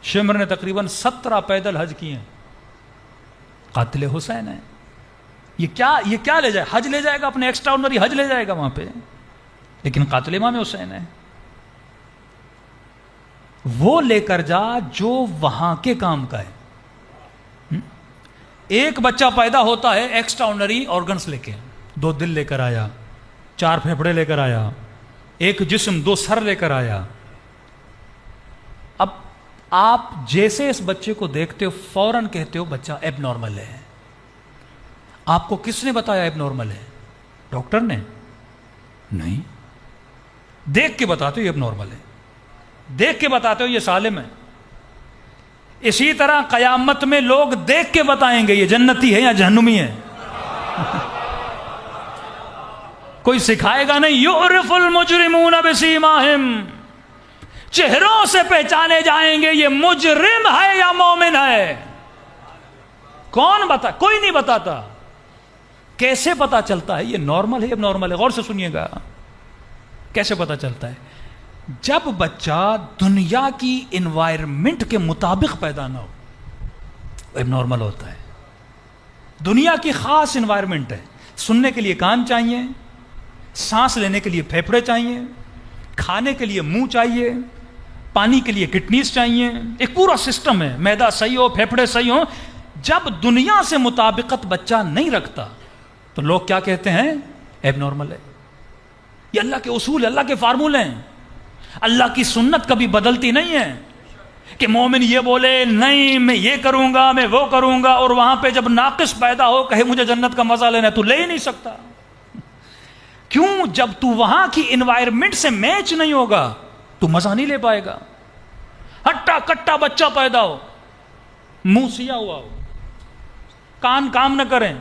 شمر نے تقریباً 17 پیدل حج کیے ہیں. قاتل حسین ہے. یہ کیا لے جائے؟ حج لے جائے گا، اپنے ایکسٹرا آرڈنری حج لے جائے گا وہاں پہ، لیکن قاتل امام حسین ہے. وہ لے کر جا جو وہاں کے کام کا ہے. ایک بچہ پیدا ہوتا ہے ایکسٹرا آرڈنری آرگنس لے کے، 2 دل لے کر آیا، 4 پھیپھڑے لے کر آیا، ایک جسم، 2 سر لے کر آیا. اب آپ جیسے اس بچے کو دیکھتے ہو فوراً کہتے ہو بچہ ایب نارمل ہے. آپ کو کس نے بتایا ایب نارمل ہے؟ ڈاکٹر نے نہیں، دیکھ کے بتاتے ہو یہ ایب نارمل ہے، دیکھ کے بتاتے ہو یہ سالم ہے. اسی طرح قیامت میں لوگ دیکھ کے بتائیں گے یہ جنتی ہے یا جہنمی ہے. کوئی سکھائے گا نہیں. یعرف المجرمون بسیماہم، چہروں سے پہچانے جائیں گے یہ مجرم ہے یا مومن ہے. کون بتا؟ کوئی نہیں بتاتا. کیسے پتا چلتا ہے یہ نارمل ہے یا نارمل ہے؟ غور سے سنیے گا. کیسے پتا چلتا ہے؟ جب بچہ دنیا کی انوائرمنٹ کے مطابق پیدا نہ ہو، وہ نارمل ہوتا ہے. دنیا کی خاص انوائرمنٹ ہے. سننے کے لیے کان چاہیے، سانس لینے کے لیے پھیپھڑے چاہیے، کھانے کے لیے منہ چاہیے، پانی کے لیے کڈنیز چاہیے. ایک پورا سسٹم ہے. معدہ صحیح ہو، پھیپھڑے صحیح ہو. جب دنیا سے مطابقت بچہ نہیں رکھتا تو لوگ کیا کہتے ہیں؟ ایب نارمل ہے. یہ اللہ کے اصول، اللہ کے فارمولے ہیں. اللہ کی سنت کبھی بدلتی نہیں ہے. کہ مومن یہ بولے نہیں میں یہ کروں گا میں وہ کروں گا، اور وہاں پہ جب ناقص پیدا ہو کہے مجھے جنت کا مزہ لینا ہے، تو لے ہی نہیں سکتا۔ کیوں؟ جب تو وہاں کی انوائرمنٹ سے میچ نہیں ہوگا تو مزہ نہیں لے پائے گا۔ ہٹا کٹا بچہ پیدا ہو، منہ سیا ہوا ہو، کان کام نہ کریں،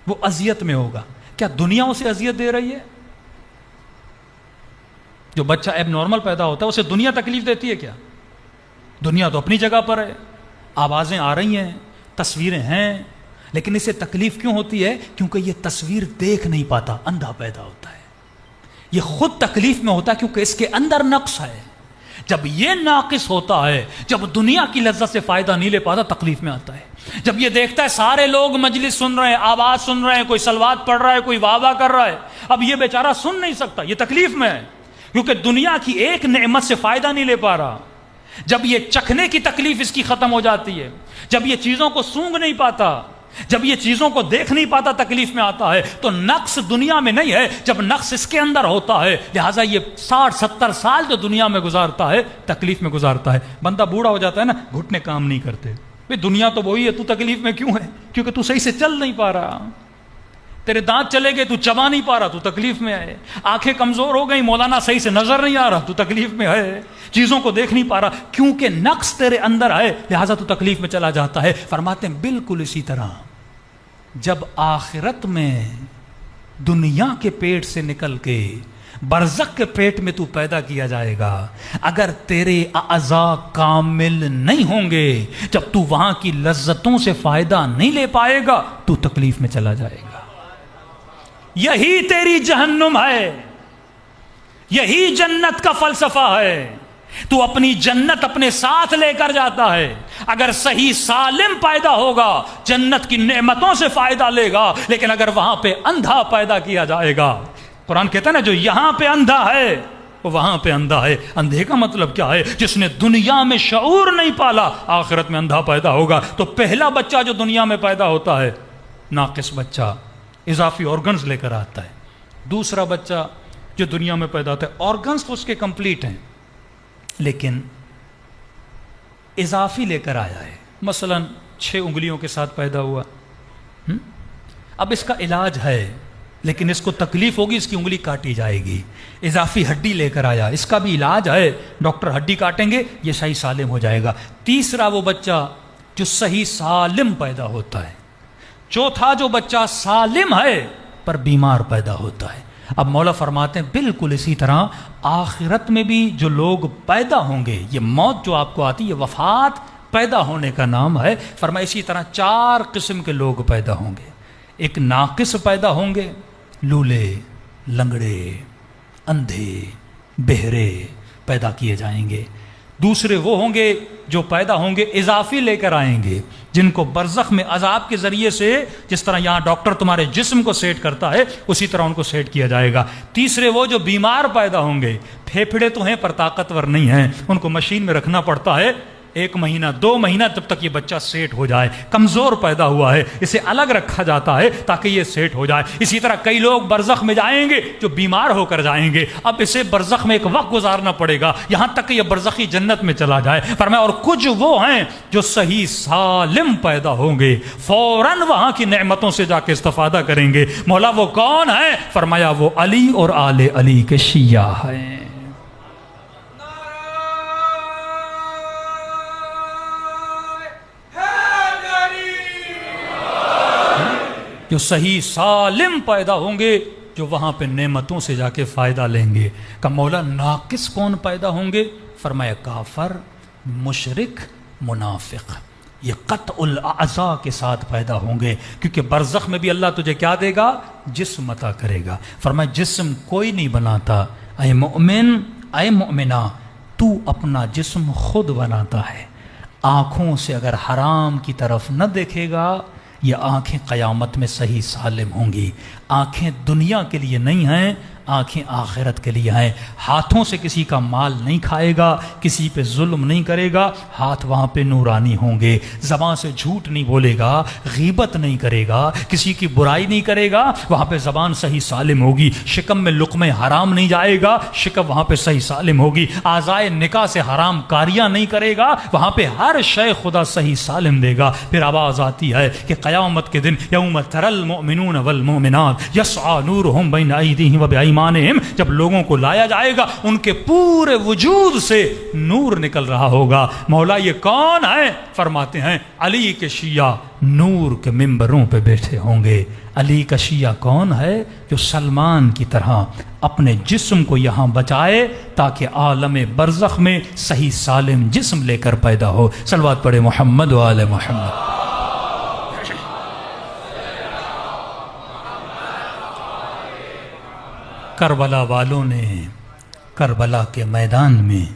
وہ اذیت میں ہوگا۔ کیا دنیا اسے اذیت دے رہی ہے؟ جو بچہ ایب نارمل پیدا ہوتا ہے اسے دنیا تکلیف دیتی ہے کیا؟ دنیا تو اپنی جگہ پر ہے، آوازیں آ رہی ہیں، تصویریں ہیں، لیکن اسے تکلیف کیوں ہوتی ہے؟ کیونکہ یہ تصویر دیکھ نہیں پاتا، اندھا پیدا ہوتا ہے۔ یہ خود تکلیف میں ہوتا ہے کیونکہ اس کے اندر نقص ہے۔ جب یہ ناقص ہوتا ہے، جب دنیا کی لذت سے فائدہ نہیں لے پاتا، تکلیف میں آتا ہے۔ جب یہ دیکھتا ہے سارے لوگ مجلس سن رہے ہیں، آواز سن رہے ہیں، کوئی صلوات پڑھ رہا ہے، کوئی واہ واہ کر رہا ہے، اب یہ بیچارہ سن نہیں سکتا، یہ تکلیف میں ہے کیونکہ دنیا کی ایک نعمت سے فائدہ نہیں لے پا رہا۔ جب یہ چکھنے کی تکلیف اس کی ختم ہو جاتی ہے، جب یہ چیزوں کو سونگھ نہیں پاتا، جب یہ چیزوں کو دیکھ نہیں پاتا، تکلیف میں آتا ہے۔ تو نقص دنیا میں نہیں ہے، جب نقص اس کے اندر ہوتا ہے، لہٰذا یہ 60-70 سال جو دنیا میں گزارتا ہے تکلیف میں گزارتا ہے۔ بندہ بوڑھا ہو جاتا ہے نا، گھٹنے کام نہیں کرتے، بھئی دنیا تو وہی ہے، تو تکلیف میں کیوں ہے؟ کیونکہ تو صحیح سے چل نہیں پا رہا، تیرے دانت چلے گئے تو چبا نہیں پا رہا، تو تکلیف میں ہے۔ آنکھیں کمزور ہو گئی، مولانا صحیح سے نظر نہیں آ رہا، تو تکلیف میں ہے۔ چیزوں کو دیکھ نہیں پا رہا، کیونکہ نقص تیرے اندر ہے، لہٰذا تو تکلیف میں چلا جاتا ہے۔ فرماتے ہیں بالکل اسی طرح جب آخرت میں دنیا کے پیٹ سے نکل کے برزخ کے پیٹ میں تو پیدا کیا جائے گا، اگر تیرے اعضاء کامل نہیں ہوں گے، جب تو وہاں کی لذتوں سے فائدہ نہیں لے پائے گا تو تکلیف میں چلا جائے گا۔ یہی تیری جہنم ہے، یہی جنت کا فلسفہ ہے۔ تو اپنی جنت اپنے ساتھ لے کر جاتا ہے۔ اگر صحیح سالم پیدا ہوگا جنت کی نعمتوں سے فائدہ لے گا، لیکن اگر وہاں پہ اندھا پیدا کیا جائے گا، قرآن کہتا ہے نا جو یہاں پہ اندھا ہے وہ وہاں پہ اندھا ہے۔ اندھے کا مطلب کیا ہے؟ جس نے دنیا میں شعور نہیں پالا، آخرت میں اندھا پیدا ہوگا۔ تو پہلا بچہ جو دنیا میں پیدا ہوتا ہے ناقص بچہ، اضافی آرگنز لے کر آتا ہے۔ دوسرا بچہ جو دنیا میں پیدا ہوتا ہے، آرگنز تو اس کے کمپلیٹ ہیں لیکن اضافی لے کر آیا ہے۔ مثلا 6 انگلیوں کے ساتھ پیدا ہوا، اب اس کا علاج ہے لیکن اس کو تکلیف ہوگی، اس کی انگلی کاٹی جائے گی۔ اضافی ہڈی لے کر آیا، اس کا بھی علاج ہے، ڈاکٹر ہڈی کاٹیں گے، یہ صحیح سالم ہو جائے گا۔ تیسرا وہ بچہ جو صحیح سالم پیدا ہوتا ہے۔ چوتھا جو بچہ سالم ہے پر بیمار پیدا ہوتا ہے۔ اب مولا فرماتے ہیں بالکل اسی طرح آخرت میں بھی جو لوگ پیدا ہوں گے، یہ موت جو آپ کو آتی ہے، یہ وفات پیدا ہونے کا نام ہے۔ فرمایا اسی طرح 4 قسم کے لوگ پیدا ہوں گے۔ ایک ناقص پیدا ہوں گے، لولے، لنگڑے، اندھے، بہرے پیدا کیے جائیں گے۔ دوسرے وہ ہوں گے جو پیدا ہوں گے اضافی لے کر آئیں گے، جن کو برزخ میں عذاب کے ذریعے سے جس طرح یہاں ڈاکٹر تمہارے جسم کو سیٹ کرتا ہے اسی طرح ان کو سیٹ کیا جائے گا۔ تیسرے وہ جو بیمار پیدا ہوں گے، پھیپھڑے تو ہیں پر طاقتور نہیں ہیں، ان کو مشین میں رکھنا پڑتا ہے 1 مہینہ 2 مہینہ جب تک یہ بچہ سیٹ ہو جائے۔ کمزور پیدا ہوا ہے، اسے الگ رکھا جاتا ہے تاکہ یہ سیٹ ہو جائے۔ اسی طرح کئی لوگ برزخ میں جائیں گے جو بیمار ہو کر جائیں گے، اب اسے برزخ میں ایک وقت گزارنا پڑے گا یہاں تک کہ یہ برزخی جنت میں چلا جائے۔ فرمایا اور کچھ وہ ہیں جو صحیح سالم پیدا ہوں گے، فوراً وہاں کی نعمتوں سے جا کے استفادہ کریں گے۔ مولا وہ کون ہے؟ فرمایا وہ علی اور آل علی کے شیعہ ہیں۔ جو صحیح سالم پیدا ہوں گے، جو وہاں پہ نعمتوں سے جا کے فائدہ لیں گے۔ کہ مولا ناقص کون پیدا ہوں گے؟ فرمایا کافر، مشرک، منافق، یہ قطع الاعضاء کے ساتھ پیدا ہوں گے، کیونکہ برزخ میں بھی اللہ تجھے کیا دے گا؟ جسم عطا کرے گا۔ فرمایا جسم کوئی نہیں بناتا، اے مؤمن، اے مومنہ، تو اپنا جسم خود بناتا ہے۔ آنکھوں سے اگر حرام کی طرف نہ دیکھے گا، یہ آنکھیں قیامت میں صحیح سالم ہوں گی۔ آنکھیں دنیا کے لیے نہیں ہیں، آنکھیں آخرت کے لیے ہیں۔ ہاتھوں سے کسی کا مال نہیں کھائے گا، کسی پہ ظلم نہیں کرے گا، ہاتھ وہاں پہ نورانی ہوں گے۔ زبان سے جھوٹ نہیں بولے گا، غیبت نہیں کرے گا، کسی کی برائی نہیں کرے گا، وہاں پہ زبان صحیح سالم ہوگی۔ شکم میں لقمہ حرام نہیں جائے گا، شکم وہاں پہ صحیح سالم ہوگی۔ اعضائے نکاح سے حرام کاریاں نہیں کرے گا، وہاں پہ ہر شے خدا صحیح سالم دے گا۔ پھر آواز آتی ہے کہ قیامت کے دن یوم تری المؤمنون والمؤمنات یسعی نورہم بین ایدیہم وبایمانہم، جب لوگوں کو لایا جائے گا ان کے پورے وجود سے نور نکل رہا ہوگا۔ مولا یہ کون ہے؟ فرماتے ہیں علی کے شیعہ نور کے ممبروں پہ بیٹھے ہوں گے۔ علی کا شیعہ کون ہے؟ جو سلمان کی طرح اپنے جسم کو یہاں بچائے تاکہ عالم برزخ میں صحیح سالم جسم لے کر پیدا ہو۔ صلوات پڑھے محمد و آل محمد۔ کربلا والوں نے کربلا کے میدان میں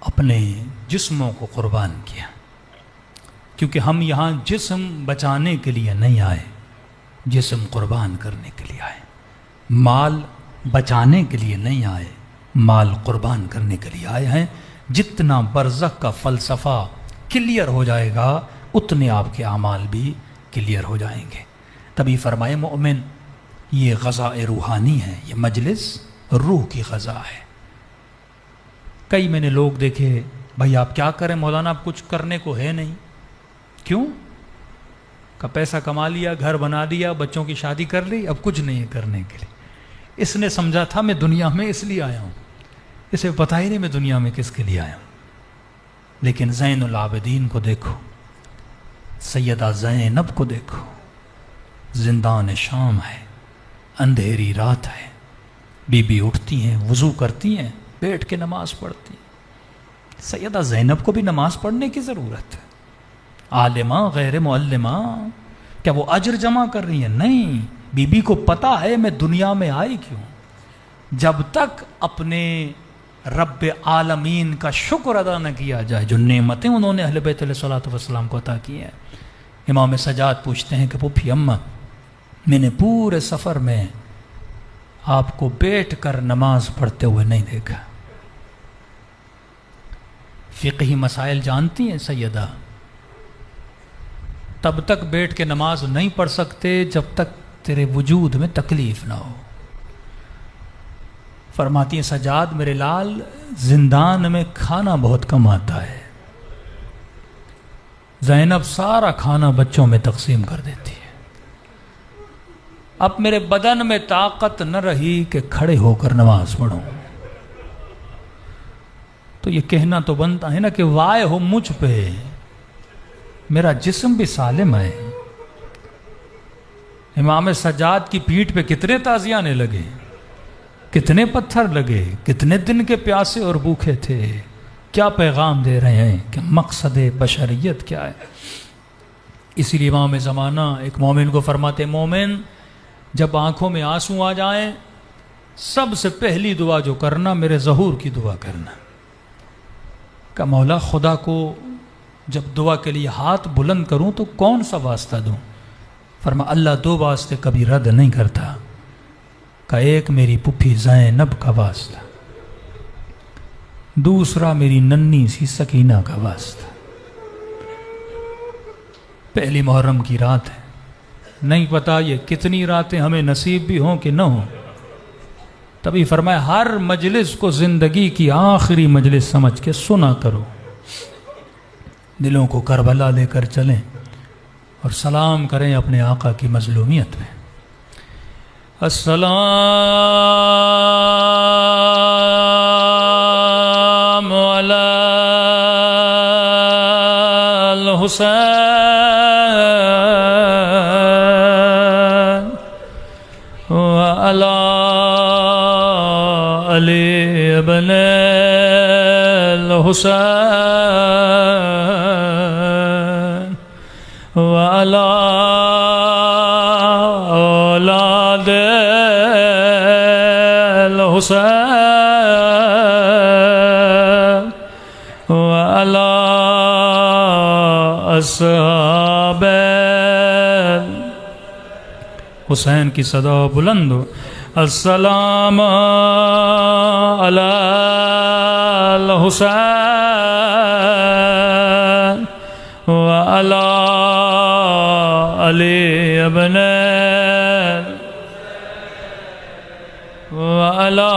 اپنے جسموں کو قربان کیا، کیونکہ ہم یہاں جسم بچانے کے لیے نہیں آئے، جسم قربان کرنے کے لیے آئے۔ مال بچانے کے لیے نہیں آئے، مال قربان کرنے کے لیے آئے ہیں۔ جتنا برزخ کا فلسفہ کلیئر ہو جائے گا اتنے آپ کے اعمال بھی کلیئر ہو جائیں گے۔ تبھی فرمائے مومن یہ غذا روحانی ہے، یہ مجلس روح کی غذا ہے۔ کئی میں نے لوگ دیکھے، بھائی آپ کیا کریں مولانا، اب کچھ کرنے کو ہے نہیں۔ کیوں؟ کا پیسہ کما لیا، گھر بنا لیا، بچوں کی شادی کر لی، اب کچھ نہیں ہے کرنے کے لیے۔ اس نے سمجھا تھا میں دنیا میں اس لیے آیا ہوں، اسے پتہ ہی نہیں میں دنیا میں کس کے لیے آیا ہوں۔ لیکن زین العابدین کو دیکھو، سیدہ زینب کو دیکھو، زندان شام ہے، اندھیری رات ہے، بی بی اٹھتی ہیں، وضو کرتی ہیں، بیٹھ کے نماز پڑھتی ہیں۔ سیدہ زینب کو بھی نماز پڑھنے کی ضرورت ہے۔ عالمہ غیر معلمہ، کیا وہ اجر جمع کر رہی ہیں؟ نہیں، بی بی کو پتہ ہے میں دنیا میں آئی کیوں۔ جب تک اپنے رب عالمین کا شکر ادا نہ کیا جائے، جو نعمتیں انہوں نے اہل بیت علیہ الصلوۃ والسلام کو عطا کی ہیں۔ امام سجاد پوچھتے ہیں کہ پھوپھی اماں، میں نے پورے سفر میں آپ کو بیٹھ کر نماز پڑھتے ہوئے نہیں دیکھا۔ فقہی مسائل جانتی ہیں سیدہ، تب تک بیٹھ کے نماز نہیں پڑھ سکتے جب تک تیرے وجود میں تکلیف نہ ہو۔ فرماتی ہیں سجاد میرے لال، زندان میں کھانا بہت کم آتا ہے، زینب سارا کھانا بچوں میں تقسیم کر دیتی ہے۔ اب میرے بدن میں طاقت نہ رہی کہ کھڑے ہو کر نماز پڑھوں، تو یہ کہنا تو بنتا ہے نا کہ وائے ہو مجھ پہ، میرا جسم بھی سالم ہے۔ امام سجاد کی پیٹھ پہ کتنے تازیانے لگے، کتنے پتھر لگے، کتنے دن کے پیاسے اور بھوکے تھے۔ کیا پیغام دے رہے ہیں کہ مقصد بشریت کیا ہے۔ اسی لیے امام زمانہ ایک مومن کو فرماتے، مومن جب آنکھوں میں آنسو آ جائیں سب سے پہلی دعا جو کرنا میرے ظہور کی دعا کرنا، کہ مولا خدا کو جب دعا کے لیے ہاتھ بلند کروں تو کون سا واسطہ دوں؟ فرما اللہ دو واسطے کبھی رد نہیں کرتا، کہ ایک میری پھوپھی زینب کا واسطہ، دوسرا میری ننھی سی سکینہ کا واسطہ۔ پہلی محرم کی رات ہے، نہیں پتا یہ کتنی راتیں ہمیں نصیب بھی ہوں کہ نہ ہوں۔ تبھی فرمایا ہر مجلس کو زندگی کی آخری مجلس سمجھ کے سنا کرو، دلوں کو کربلا لے کر چلیں اور سلام کریں اپنے آقا کی مظلومیت میں۔ السلام علی الحسین وعلی علی ابن الحسین وعلی اولاد الحسین وعلی اصحاب حسین کی صدا بلند ہو، السلام علی الحسین وعلی علی ابن وعلی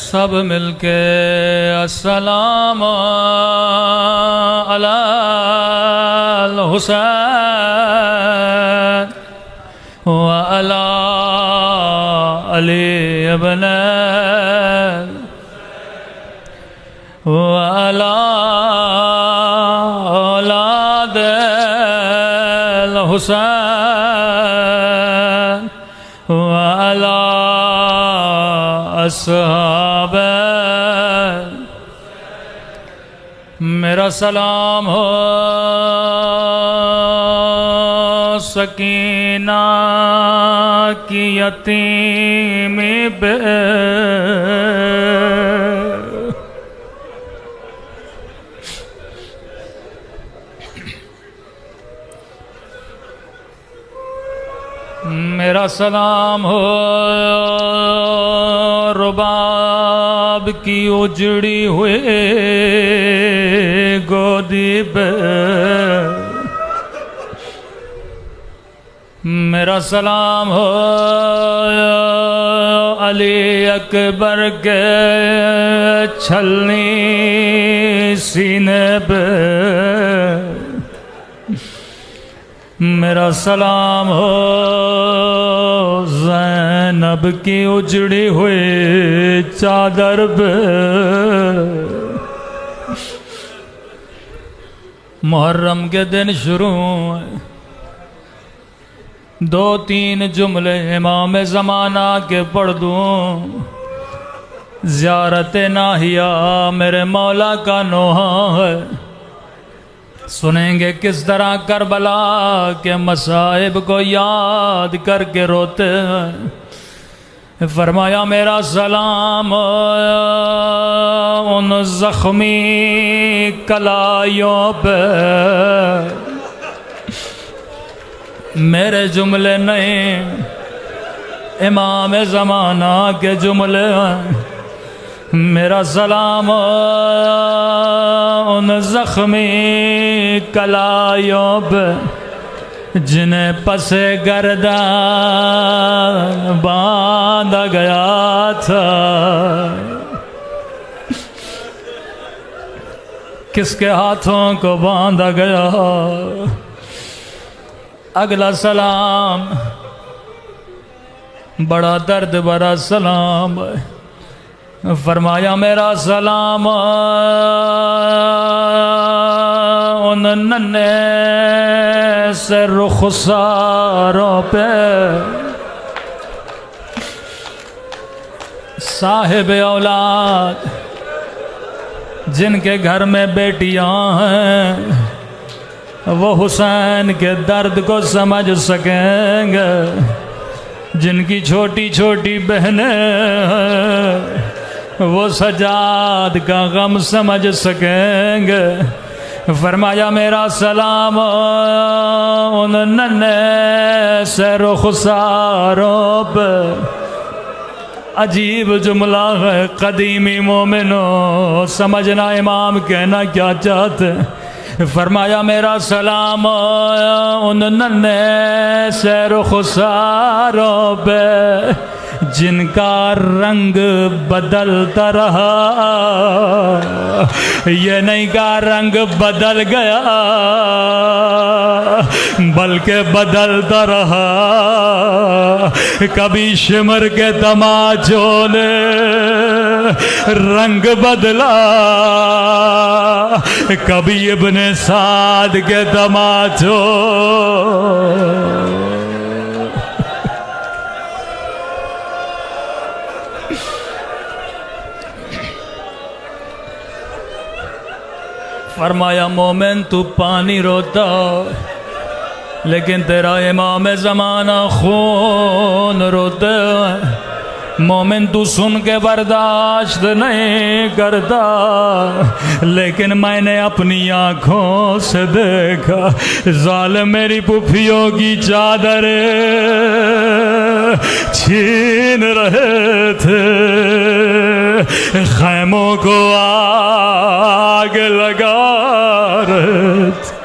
سب مل کے السلام علی الحسین وعلی علی ابن وعلی اولاد الحسین وعلی اصحاب میرا سلام ہو سکینہ کی یتیمی پہ میرا سلام ہو رباب کی اجڑی ہوئے گودی پہ میرا سلام ہو علی اکبر کے چھلنی سینے پہ میرا سلام ہو زینب کی اجڑی ہوئی چادر پہ محرم کے دن شروع ہوئے 2-3 جملے امام زمانہ کے پڑھ دوں زیارت ناہیہ میرے مولا کا نوحہ ہے سنیں گے کس طرح کربلا کے مصائب کو یاد کر کے روتے ہیں فرمایا میرا سلام ان زخمی کلائیوں پہ میرے جملے نہیں امام زمانہ کے جملے ہیں میرا سلام ان زخمی کلائیوں پہ جنہیں پس گردن باندھا گیا تھا کس کے ہاتھوں کو باندھا گیا اگلا سلام بڑا درد بھرا سلام فرمایا میرا سلام ان ننھے سے رخساروں پہ صاحب اولاد جن کے گھر میں بیٹیاں ہیں وہ حسین کے درد کو سمجھ سکیں گے جن کی چھوٹی چھوٹی بہنیں ہیں وہ سجاد کا غم سمجھ سکیں گے فرمایا میرا سلام ان ننھے سے رخساروں پہ عجیب جملہ ہے قدیمی مومنوں سمجھنا امام کہنا کیا چاہتے فرمایا میرا سلام ان ننھے سے رخساروں پہ جن کا رنگ بدلتا رہا یہ نہیں کا رنگ بدل گیا بلکہ بدلتا رہا کبھی شمر کے تماچوں نے رنگ بدلا کبھی ابن سعد کے تماچوں فرمایا مومن تو پانی روتا لیکن تیرا امام زمانہ خون روتے مومن تو سن کے برداشت نہیں کرتا، لیکن میں نے اپنی آنکھوں سے دیکھا ظالم میری پھوپھیوں کی چادر چھین رہے تھے، خیموں کو آگ لگا رہے تھے۔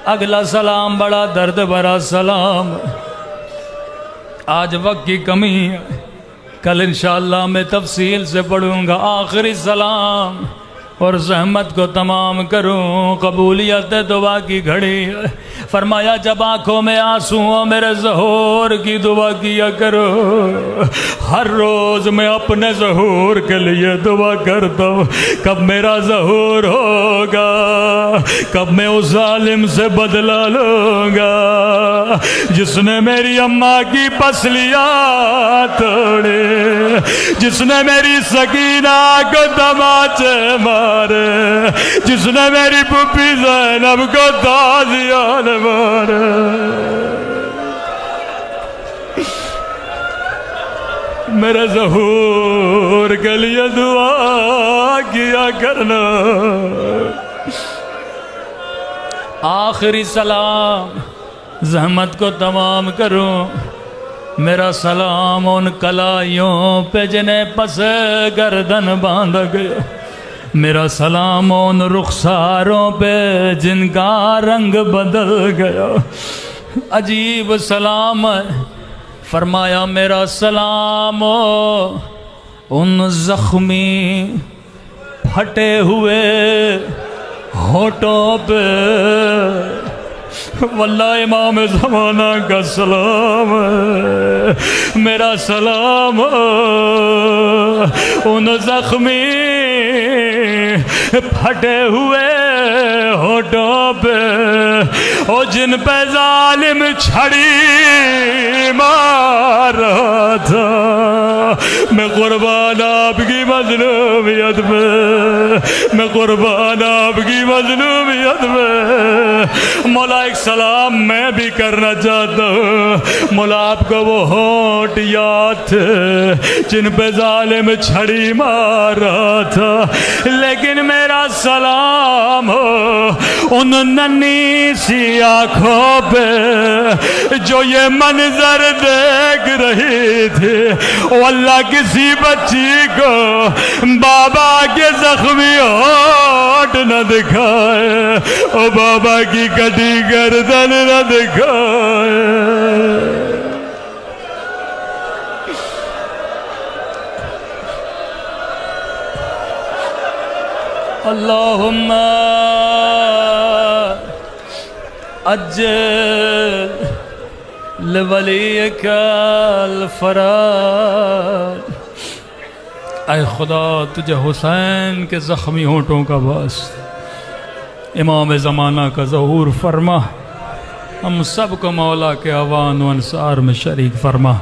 اگلا سلام بڑا درد بھرا سلام، آج وقت کی کمی ہے، کل انشاءاللہ میں تفصیل سے پڑھوں گا۔ آخری سلام اور زحمت کو تمام کروں، قبولیت دعا کی گھڑی ہے۔ فرمایا جب آنکھوں میں آنسو ہو میرے ظہور کی دعا کیا کرو۔ ہر روز میں اپنے ظہور کے لیے دعا کرتا ہوں، کب میرا ظہور ہوگا، کب میں اس ظالم سے بدلہ لوں گا جس نے میری اماں کی پسلیاں توڑے، جس نے میری سکینہ کو تماچے مارے، جس نے میری پھوپھی زینب کو تازیان مارے۔ میرے ظہور کے لیے دعا کیا کرنا۔ آخری سلام، زحمت کو تمام کروں، میرا سلام ان کلائیوں پہ جنہیں پس گردن باندھ گیا، میرا سلام ان رخساروں پہ جن کا رنگ بدل گیا۔ عجیب سلام ہے، فرمایا میرا سلام ان زخمی پھٹے ہوئے ہونٹوں پہ، واللہ امام زمانہ کا سلام ہے، میرا سلام ان زخمی پھٹے ہوئے ہونٹوں پہ، او جن پہ ظالم چھڑی مار رہا تھا۔ میں قربان آپ کی مظلومیت میں قربان آپ کی مظلومیت میں۔ مولا ایک سلام میں بھی کرنا چاہتا ہوں، مولا آپ کو وہ ہونٹ یاد تھے جن پہ ظالم چھڑی مار رہا تھا، لیکن میرا سلام ہو ان ننھی سی آنکھوں پہ جو یہ منظر دیکھ رہی تھی۔ واللہ کسی بچی کو بابا کے زخمی ہونٹ نہ دکھائے، او بابا کی کٹی گردن نہ دکھائے۔ اللہم اجل لولیک الفرج۔ اے خدا تجھے حسین کے زخمی ہونٹوں کا واسطہ امام زمانہ کا ظہور فرما، ہم سب کو مولا کے اوان و انصار میں شریک فرما۔